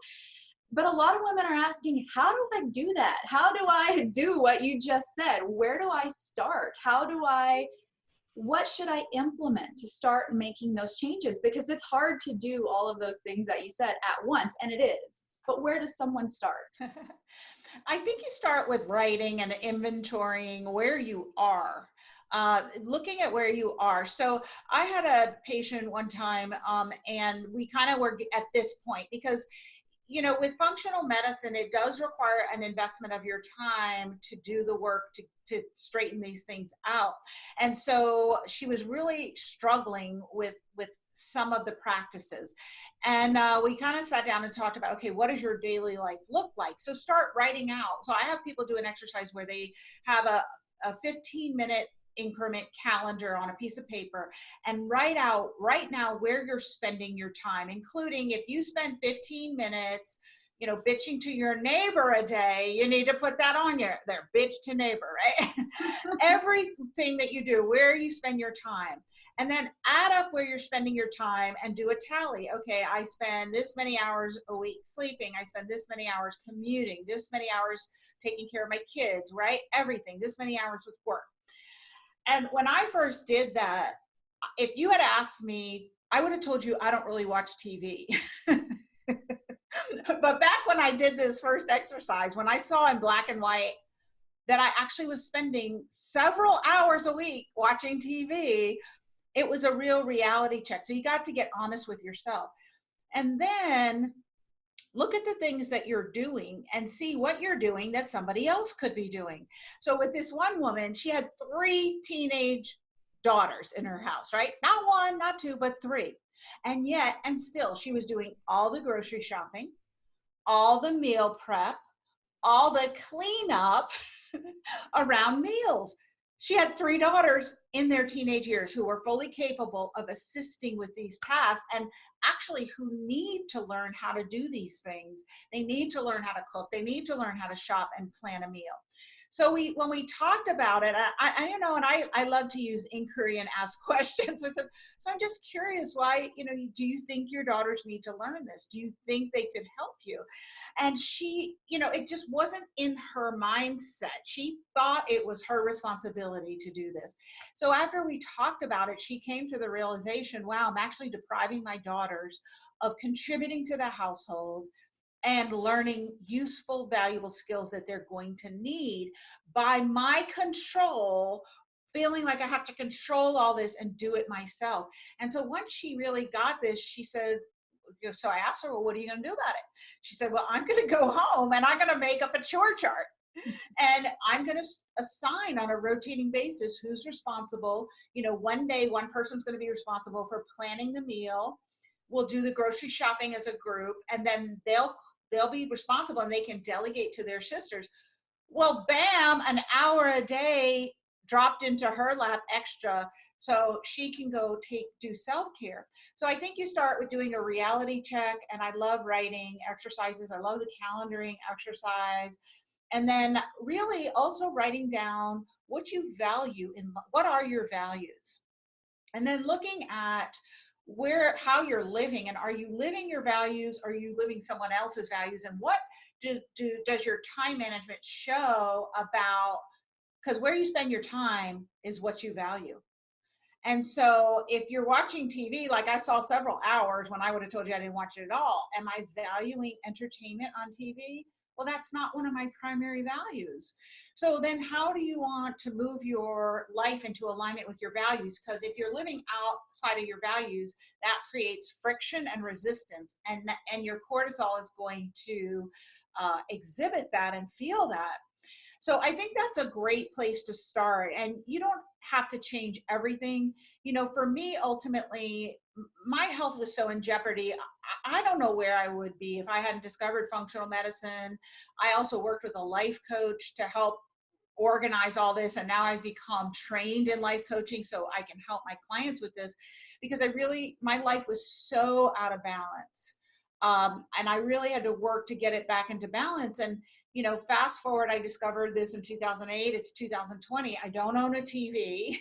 But a lot of women are asking, how do I do that? How do I do what you just said? Where do I start? What should I implement to start making those changes? Because it's hard to do all of those things that you said at once, and it is. But where does someone start? I think you start with writing and inventorying where you are. Looking at where you are. So I had a patient one time, and we kind of were at this point because, you know, with functional medicine, it does require an investment of your time to do the work to straighten these things out. And so she was really struggling with some of the practices. And we kind of sat down and talked about, okay, what does your daily life look like? So start writing out. So I have people do an exercise where they have a 15-minute increment calendar on a piece of paper and write out right now where you're spending your time, including if you spend 15 minutes, you know, bitching to your neighbor a day, you need to put that on there, bitch to neighbor, right? Everything that you do, where you spend your time, and then add up where you're spending your time and do a tally. Okay, I spend this many hours a week sleeping, I spend this many hours commuting, this many hours taking care of my kids, right? Everything, this many hours with work. And when I first did that, if you had asked me, I would have told you I don't really watch TV. But back when I did this first exercise, when I saw in black and white that I actually was spending several hours a week watching TV, it was a real reality check. So you got to get honest with yourself. And then look at the things that you're doing and see what you're doing that somebody else could be doing. So with this one woman, she had 3 teenage daughters in her house, right? Not 1, not 2, but 3. And yet, and still, she was doing all the grocery shopping, all the meal prep, all the cleanup around meals. She had 3 daughters in their teenage years who were fully capable of assisting with these tasks and actually who need to learn how to do these things. They need to learn how to cook. They need to learn how to shop and plan a meal. So when we talked about it, I you know, and I love to use inquiry and ask questions. I said, so I'm just curious why, you know, do you think your daughters need to learn this? Do you think they could help you? And she, you know, it just wasn't in her mindset. She thought it was her responsibility to do this. So after we talked about it, she came to the realization, wow, I'm actually depriving my daughters of contributing to the household and learning useful, valuable skills that they're going to need by my control, feeling like I have to control all this and do it myself. And so once she really got this, she said, so I asked her, well, what are you going to do about it? She said, well, I'm going to go home and I'm going to make up a chore chart. And I'm going to assign on a rotating basis who's responsible. You know, one day, one person's going to be responsible for planning the meal. We'll do the grocery shopping as a group, and then they'll be responsible and they can delegate to their sisters. Well, bam, an hour a day dropped into her lap extra so she can go do self-care. So I think you start with doing a reality check, and I love writing exercises. I love the calendaring exercise. And then really also writing down what you value in what are your values. And then looking at how you're living, and are you living your values? Are you living someone else's values? And what does your time management show about, because where you spend your time is what you value. And so if you're watching TV, like I saw several hours when I would have told you I didn't watch it at all, am I valuing entertainment on TV? Well, that's not one of my primary values. So then how do you want to move your life into alignment with your values? Because if you're living outside of your values, that creates friction and resistance, and your cortisol is going to exhibit that and feel that. So I think that's a great place to start. And you don't have to change everything. For me, ultimately, my health was so in jeopardy. I don't know where I would be if I hadn't discovered functional medicine. I also worked with a life coach to help organize all this, and now I've become trained in life coaching so I can help my clients with this, because my life was so out of balance, and I really had to work to get it back into balance. And fast forward, I discovered this in 2008. It's 2020. I don't own a TV.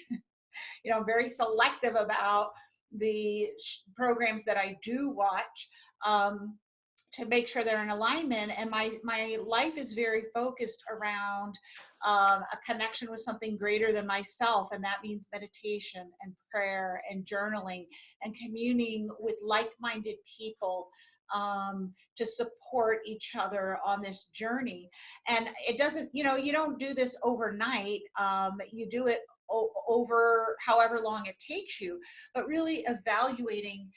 I'm very selective about the programs that I do watch, to make sure they're in alignment. And my life is very focused around a connection with something greater than myself. And that means meditation and prayer and journaling and communing with like-minded people, to support each other on this journey. And it doesn't, you don't do this overnight. You do it over however long it takes you, but really evaluating,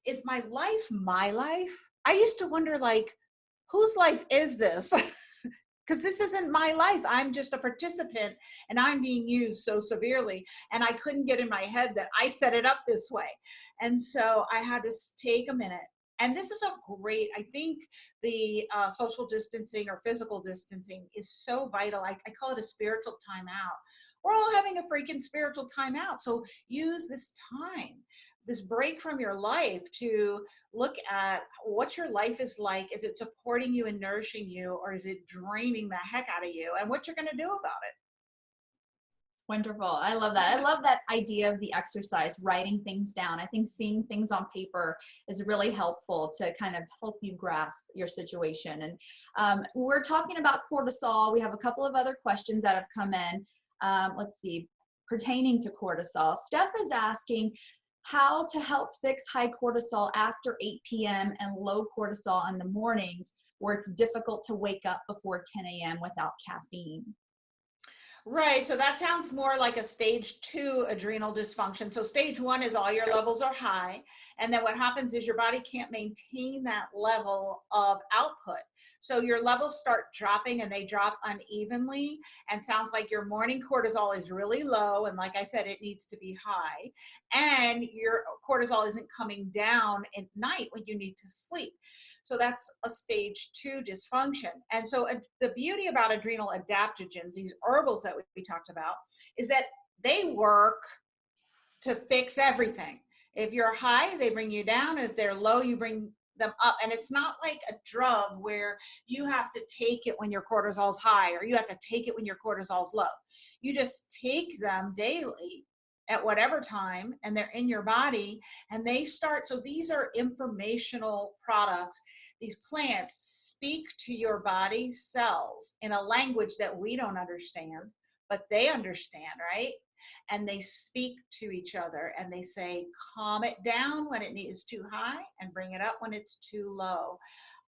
is my life my life? I used to wonder, like, whose life is this? Because this isn't my life. I'm just a participant, and I'm being used so severely. And I couldn't get in my head that I set it up this way. And so I had to take a minute. And this is I think the social distancing or physical distancing is so vital. I call it a spiritual timeout. We're all having a freaking spiritual timeout. So use this time, this break from your life, to look at what your life is like. Is it supporting you and nourishing you, or is it draining the heck out of you, and what you're going to do about it? Wonderful. I love that. I love that idea of the exercise, writing things down. I think seeing things on paper is really helpful to kind of help you grasp your situation. And we're talking about cortisol. We have a couple of other questions that have come in. Let's see, pertaining to cortisol. Steph is asking how to help fix high cortisol after 8 p.m. and low cortisol in the mornings, where it's difficult to wake up before 10 a.m. without caffeine. Right. So that sounds more like a stage 2 adrenal dysfunction. So stage 1 is all your levels are high. And then what happens is your body can't maintain that level of output. So your levels start dropping, and they drop unevenly, and sounds like your morning cortisol is really low. And like I said, it needs to be high. And your cortisol isn't coming down at night when you need to sleep. So that's a stage 2 dysfunction. And so the beauty about adrenal adaptogens, these herbals that we talked about, is that they work to fix everything. If you're high, they bring you down. And if they're low, you bring them up. And it's not like a drug where you have to take it when your cortisol's high, or you have to take it when your cortisol's low. You just take them daily at whatever time, and they're in your body, and they start. So these are informational products. These plants speak to your body cells in a language that we don't understand, but they understand, right? And they speak to each other, and they say, calm it down when it is too high and bring it up when it's too low.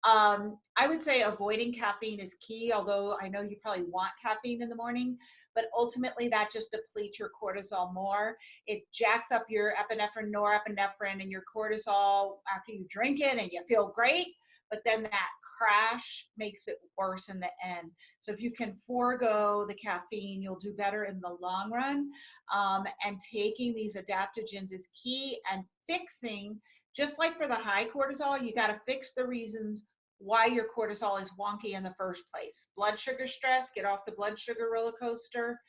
I would say avoiding caffeine is key, although I know you probably want caffeine in the morning, but ultimately that just depletes your cortisol more. It jacks up your epinephrine, norepinephrine, and your cortisol after you drink it, and you feel great, but then that crash makes it worse in the end. So if you can forego the caffeine, you'll do better in the long run. And taking these adaptogens is key, and fixing, just like for the high cortisol, you got to fix the reasons why your cortisol is wonky in the first place. Blood sugar stress, get off the blood sugar roller coaster.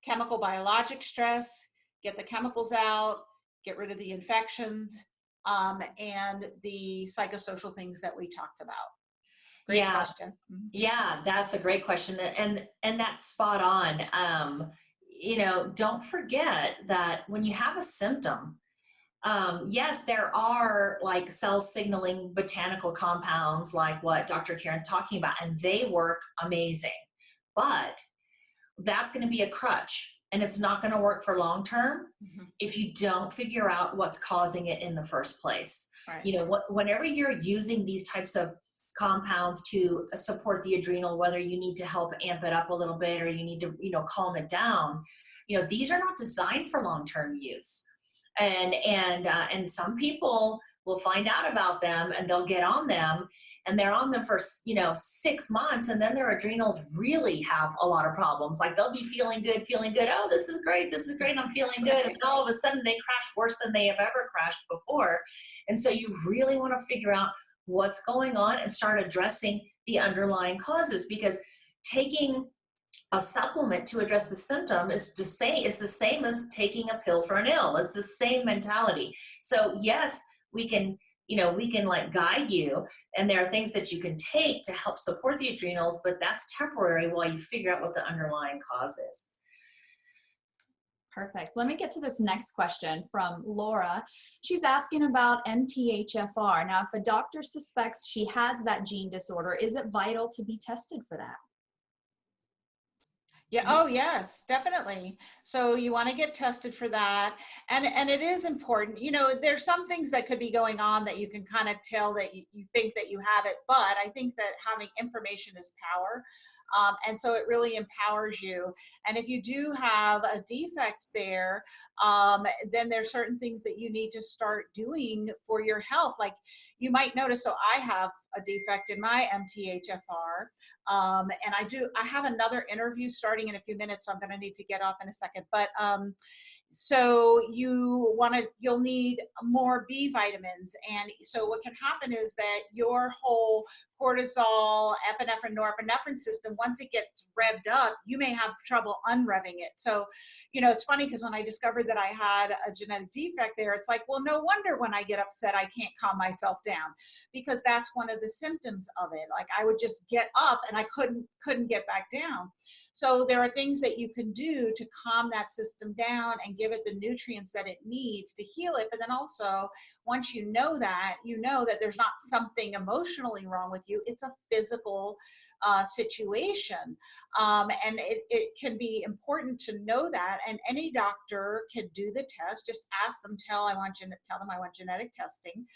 Chemical biologic stress, get the chemicals out, get rid of the infections, and the psychosocial things that we talked about. Great question. Yeah, that's a great question. And that's spot on. Don't forget that when you have a symptom, yes, there are like cell signaling botanical compounds like what Dr. Kyrin's talking about, and they work amazing. But that's going to be a crutch, and it's not going to work for long term if you don't figure out what's causing it in the first place. Right. Whenever you're using these types of compounds to support the adrenal, whether you need to help amp it up a little bit or you need to, calm it down, these are not designed for long-term use. And some people will find out about them and they'll get on them, and they're on them for 6 months, and then their adrenals really have a lot of problems. Like they'll be feeling good. Oh, this is great, I'm feeling good, and all of a sudden they crash worse than they have ever crashed before. And so you really want to figure out what's going on and start addressing the underlying causes, because taking a supplement to address the symptom is the same as taking a pill for an ill. It's the same mentality. So yes, we can like guide you, and there are things that you can take to help support the adrenals, but that's temporary while you figure out what the underlying cause is. Perfect. Let me get to this next question from Laura. She's asking about MTHFR. Now, if a doctor suspects she has that gene disorder, is it vital to be tested for that? Yeah. Oh, yes, definitely. So you want to get tested for that. And it is important. There's some things that could be going on that you can kind of tell that you think that you have it, but I think that having information is power. And so it really empowers you. And if you do have a defect there, then there's certain things that you need to start doing for your health. Like you might notice, so I have a defect in my MTHFR. And I have another interview starting in a few minutes, so I'm going to need to get off in a second. But so you'll need more B vitamins. And so what can happen is that your whole cortisol, epinephrine, norepinephrine system, once it gets revved up, you may have trouble unrevving it. So, it's funny because when I discovered that I had a genetic defect there, it's like, well, no wonder when I get upset, I can't calm myself down, because that's one of the symptoms of it. Like I would just get up and I couldn't get back down. So there are things that you can do to calm that system down and give it the nutrients that it needs to heal it. But then also, once you know that there's not something emotionally wrong with you, it's a physical situation. And it can be important to know that. And any doctor can do the test. Just ask them, tell them I want genetic testing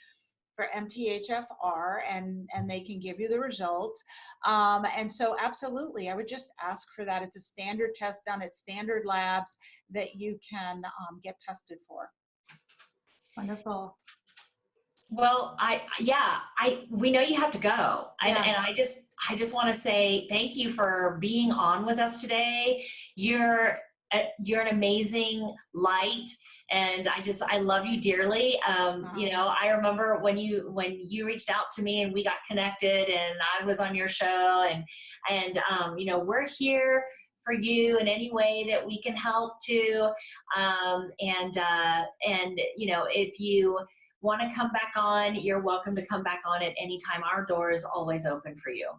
for MTHFR, and they can give you the results. And so absolutely, I would just ask for that. It's a standard test done at standard labs that you can get tested for. Wonderful. Well, we know you have to go. And I just want to say thank you for being on with us today. You're an amazing light. And I love you dearly. I remember when you reached out to me and we got connected and I was on your show, and we're here for you in any way that we can help too. If you want to come back on, you're welcome to come back on at any time. Our door is always open for you.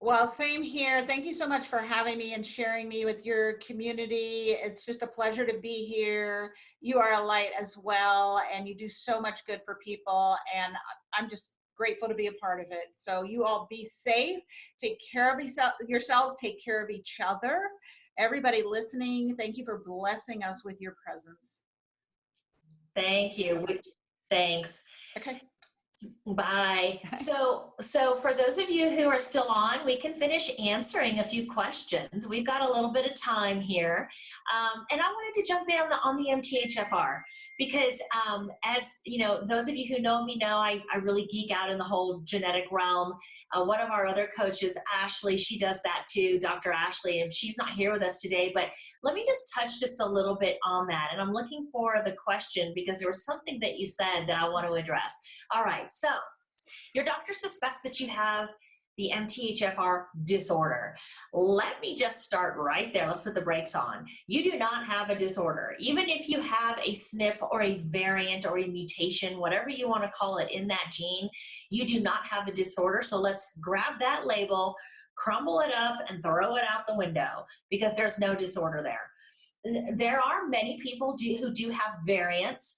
Well, same here. Thank you so much for having me and sharing me with your community. It's just a pleasure to be here. You are a light as well, and you do so much good for people, and I'm just grateful to be a part of it. So you all be safe, take care of yourselves, take care of each other. Everybody listening, thank you for blessing us with your presence. Thank you. Thanks. Okay. Bye. So for those of you who are still on, we can finish answering a few questions. We've got a little bit of time here. And I wanted to jump in on the MTHFR because as you know, those of you who know me know I really geek out in the whole genetic realm. One of our other coaches, Ashley, she does that too, Dr. Ashley, and she's not here with us today, but let me just touch just a little bit on that. And I'm looking for the question because there was something that you said that I want to address. All right. So your doctor suspects that you have the MTHFR disorder. Let me just start right there. Let's put the brakes on. You do not have a disorder. Even if you have a SNP or a variant or a mutation, whatever you want to call it in that gene, you do not have a disorder. So let's grab that label, crumble it up, and throw it out the window because there's no disorder there. There are many people who do have variants.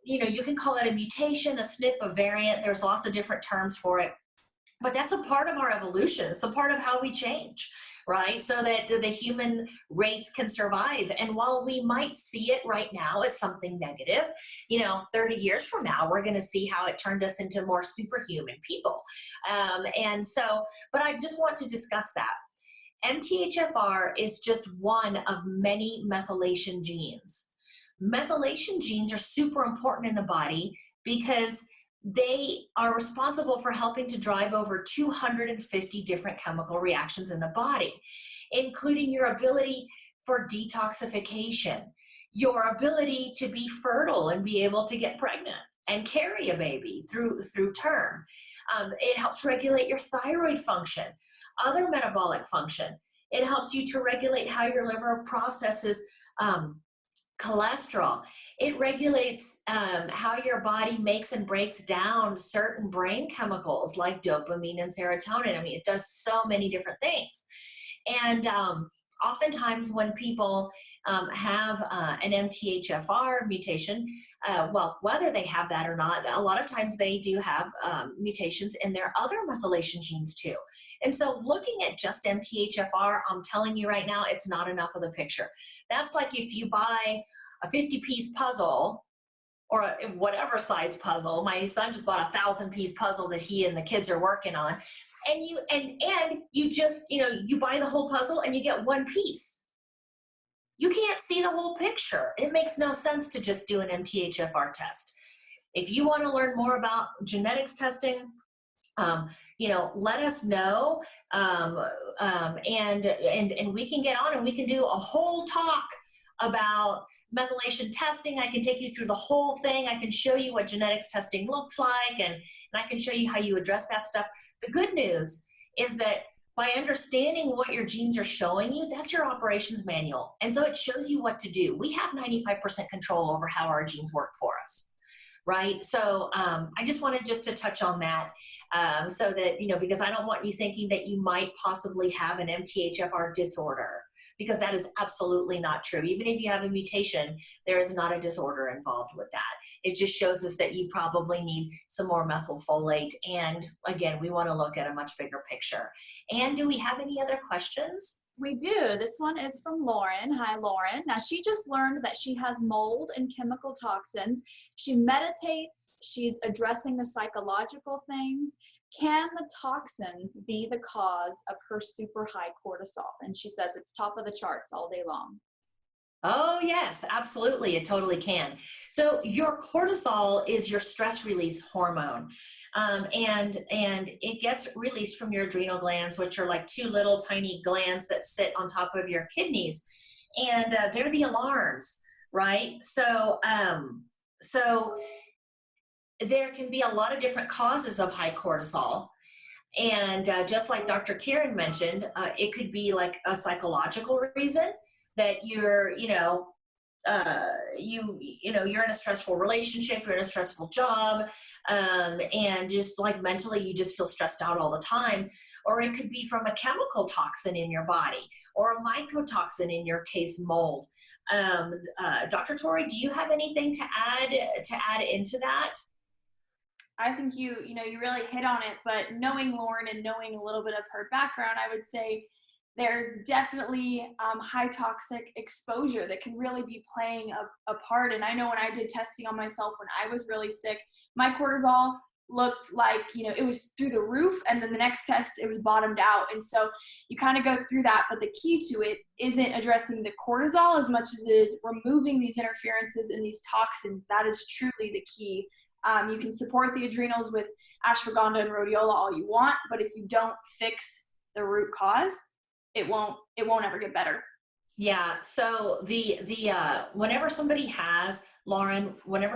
You can call it a mutation, a SNP, a variant. There's lots of different terms for it. But that's a part of our evolution. It's a part of how we change, right? So that the human race can survive. And while we might see it right now as something negative, 30 years from now, we're going to see how it turned us into more superhuman people. But I just want to discuss that. MTHFR is just one of many methylation genes. Methylation genes are super important in the body. because they are responsible for helping to drive over 250 different chemical reactions in the body, including your ability for detoxification, your ability to be fertile and be able to get pregnant and carry a baby through term. It helps regulate your thyroid function, other metabolic function. It helps you to regulate how your liver processes cholesterol. It regulates how your body makes and breaks down certain brain chemicals like dopamine and serotonin. I mean, it does so many different things. And oftentimes when people have an MTHFR mutation, well, whether they have that or not, a lot of times they do have mutations in their other methylation genes too. And so looking at just MTHFR, I'm telling you right now, it's not enough of the picture. That's like if you buy a 50-piece puzzle or a whatever size puzzle. My son just bought a 1,000-piece puzzle that he and the kids are working on. And you just, you buy the whole puzzle and you get one piece. You can't see the whole picture. It makes no sense to just do an MTHFR test. If you want to learn more about genetics testing, let us know, and we can get on and we can do a whole talk about methylation testing. I can take you through the whole thing. I can show you what genetics testing looks like, and I can show you how you address that stuff. The good news is that by understanding what your genes are showing you, that's your operations manual. And so it shows you what to do. We have 95% control over how our genes work for us. Right? So I just wanted just to touch on that so that, because I don't want you thinking that you might possibly have an MTHFR disorder, because that is absolutely not true. Even if you have a mutation, there is not a disorder involved with that. It just shows us that you probably need some more methylfolate. And again, we want to look at a much bigger picture. And do we have any other questions? We do. This one is from Lauren. Hi, Lauren. Now, she just learned that she has mold and chemical toxins. She meditates. She's addressing the psychological things. Can the toxins be the cause of her super high cortisol? And she says it's top of the charts all day long. Oh, yes, absolutely. It totally can. So your cortisol is your stress release hormone. And it gets released from your adrenal glands, which are like two little tiny glands that sit on top of your kidneys. And they're the alarms, right? So there can be a lot of different causes of high cortisol. And just like Dr. Kyrin mentioned, it could be like a psychological reason that you're, you're in a stressful relationship, you're in a stressful job, and just like mentally, you just feel stressed out all the time. Or it could be from a chemical toxin in your body, or a mycotoxin, in your case, mold. Dr. Tori, do you have anything to add into that? I think you really hit on it, but knowing Lauren and knowing a little bit of her background, I would say there's definitely high toxic exposure that can really be playing a part. And I know when I did testing on myself when I was really sick, my cortisol looked like, it was through the roof, and then the next test, it was bottomed out. And so you kind of go through that, but the key to it isn't addressing the cortisol as much as it is removing these interferences and these toxins. That is truly the key. You can support the adrenals with ashwagandha and rhodiola all you want, but if you don't fix the root cause, it won't ever get better. Yeah. So whenever somebody has, Lauren, really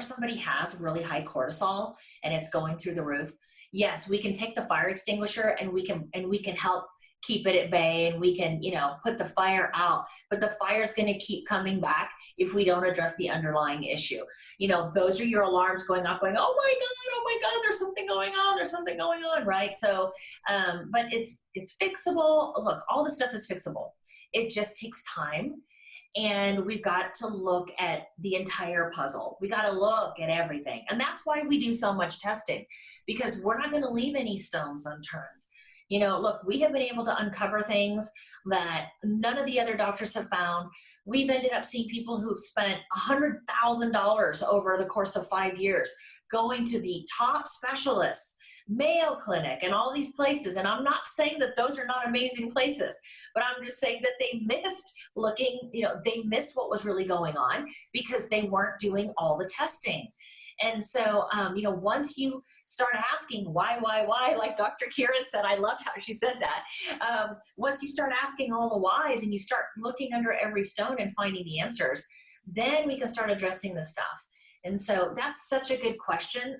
high cortisol and it's going through the roof, yes, we can take the fire extinguisher and we can help keep it at bay, and we can, put the fire out, but the fire's going to keep coming back if we don't address the underlying issue. Those are your alarms going off, going, oh my God, there's something going on, right? So, but it's fixable. Look, all this stuff is fixable. It just takes time. And we've got to look at the entire puzzle. We got to look at everything. And that's why we do so much testing, because we're not going to leave any stones unturned. Look, we have been able to uncover things that none of the other doctors have found. We've ended up seeing people who've spent $100,000 over the course of 5 years going to the top specialists, Mayo Clinic, and all these places. And I'm not saying that those are not amazing places, but I'm just saying that they missed they missed what was really going on because they weren't doing all the testing. And so, once you start asking why, like Dr. Kyrin said, I loved how she said that. Once you start asking all the whys and you start looking under every stone and finding the answers, then we can start addressing the stuff. And so that's such a good question.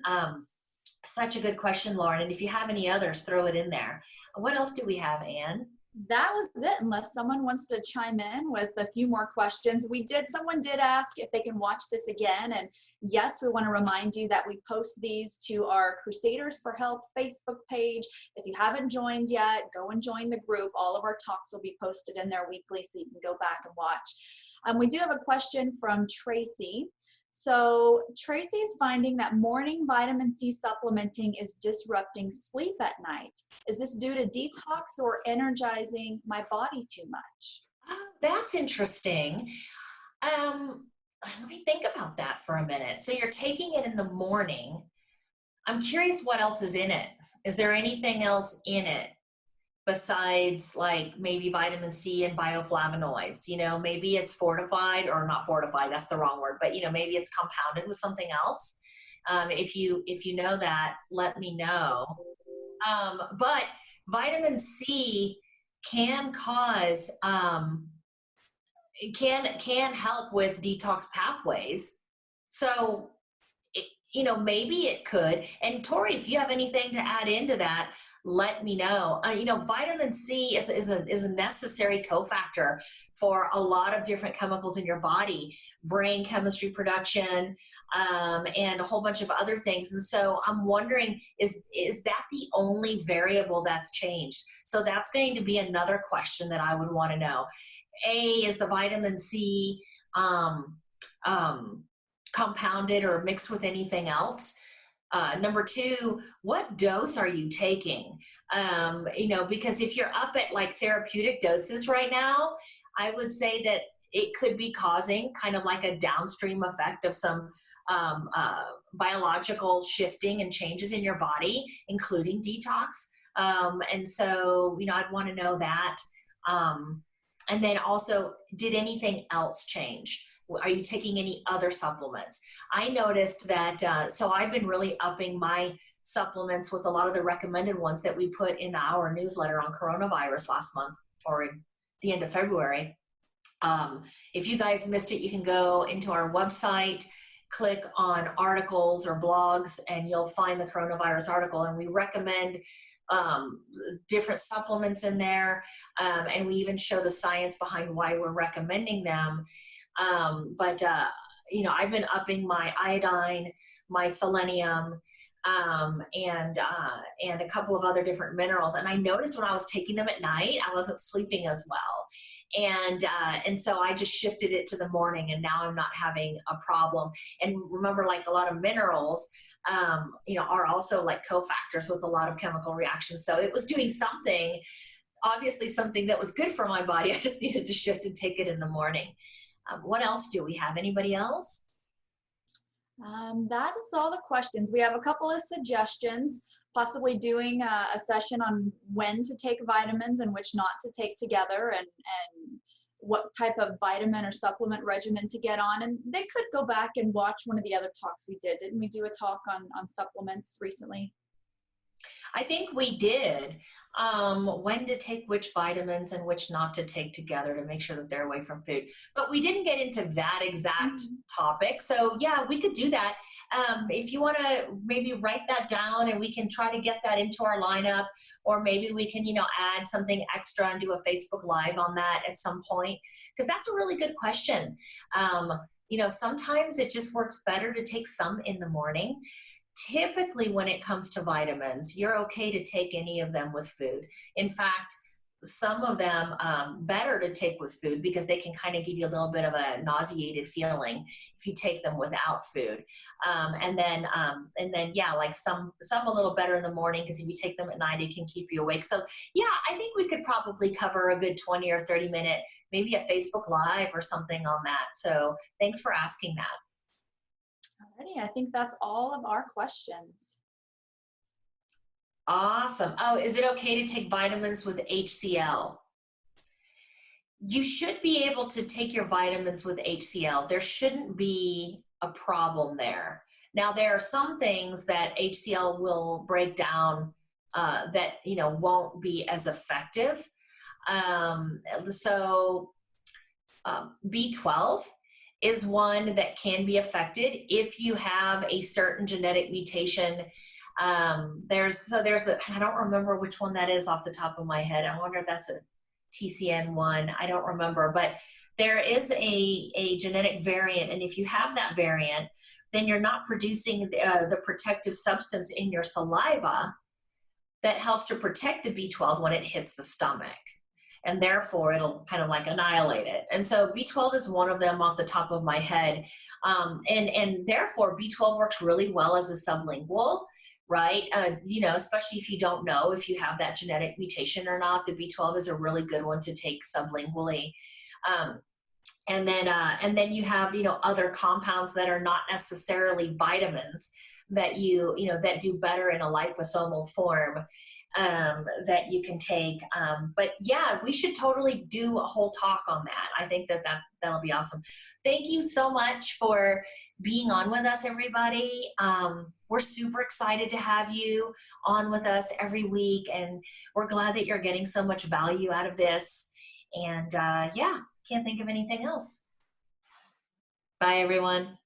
Such a good question, Lauren. And if you have any others, throw it in there. What else do we have, Anne? That was it, unless someone wants to chime in with a few more questions. Someone did ask if they can watch this again. And yes, we want to remind you that we post these to our Crusaders for Health Facebook page. If you haven't joined yet, go and join the group. All of our talks will be posted in there weekly, so you can go back and watch. We do have a question from Tracy. So Tracy is finding that morning vitamin C supplementing is disrupting sleep at night. Is this due to detox or energizing my body too much? Oh, that's interesting. Let me think about that for a minute. So you're taking it in the morning. I'm curious what else is in it. Is there anything else in it besides like maybe vitamin C and bioflavonoids? Maybe it's fortified, or not fortified, that's the wrong word, but maybe it's compounded with something else. If you know that, let me know. But vitamin C can cause, can help with detox pathways. So, maybe it could. And Tori, if you have anything to add into that, let me know. Vitamin C is a necessary cofactor for a lot of different chemicals in your body, brain chemistry production, and a whole bunch of other things. And so I'm wondering, is that the only variable that's changed? So that's going to be another question that I would want to know. Is the vitamin C compounded or mixed with anything else? Number two, what dose are you taking? Because if you're up at like therapeutic doses right now, I would say that it could be causing kind of like a downstream effect of some biological shifting and changes in your body, including detox. And so, I'd want to know that. And then also, did anything else change? Are you taking any other supplements? I noticed that, so I've been really upping my supplements with a lot of the recommended ones that we put in our newsletter on coronavirus last month, or in the end of February. If you guys missed it, you can go into our website, click on articles or blogs, and you'll find the coronavirus article. And we recommend different supplements in there. And we even show the science behind why we're recommending them. I've been upping my iodine, my selenium, and a couple of other different minerals. And I noticed when I was taking them at night, I wasn't sleeping as well. And so I just shifted it to the morning, and now I'm not having a problem. And remember, like a lot of minerals, are also like cofactors with a lot of chemical reactions. So it was doing something, obviously something that was good for my body. I just needed to shift and take it in the morning. What else do we have? Anybody else? That is all the questions. We have a couple of suggestions, possibly doing a session on when to take vitamins and which not to take together, and what type of vitamin or supplement regimen to get on. And they could go back and watch one of the other talks we did. Didn't we do a talk on supplements recently? I think we did. When to take which vitamins and which not to take together to make sure that they're away from food. But we didn't get into that exact topic. So yeah, we could do that. If you want to maybe write that down, and we can try to get that into our lineup, or maybe we can, add something extra and do a Facebook Live on that at some point, because that's a really good question. Sometimes it just works better to take some in the morning. Typically, when it comes to vitamins, you're okay to take any of them with food. In fact, some of them better to take with food, because they can kind of give you a little bit of a nauseated feeling if you take them without food. And then like some a little better in the morning, because if you take them at night, it can keep you awake. So yeah, I think we could probably cover a good 20 or 30 minute, maybe a Facebook Live or something on that. So thanks for asking that. Alrighty, I think that's all of our questions. Awesome. Oh, is it okay to take vitamins with HCl? You should be able to take your vitamins with HCl. There shouldn't be a problem there. Now, there are some things that HCl will break down that, you know, won't be as effective. B12 is one that can be affected if you have a certain genetic mutation. I don't remember which one that is off the top of my head. I wonder if that's a TCN1. I don't remember, but there is a genetic variant. And if you have that variant, then you're not producing the protective substance in your saliva that helps to protect the B12 when it hits the stomach. And therefore, it'll kind of like annihilate it. And so B12 is one of them off the top of my head. And therefore, B12 works really well as a sublingual, right? You know, especially if you don't know if you have that genetic mutation or not, the B12 is a really good one to take sublingually. And then you have, you know, other compounds that are not necessarily vitamins that that do better in a liposomal form that you can take. But yeah, we should totally do a whole talk on that. I think that'll be awesome. Thank you so much for being on with us, everybody. We're super excited to have you on with us every week, and we're glad that you're getting so much value out of this. And yeah, can't think of anything else. Bye, everyone.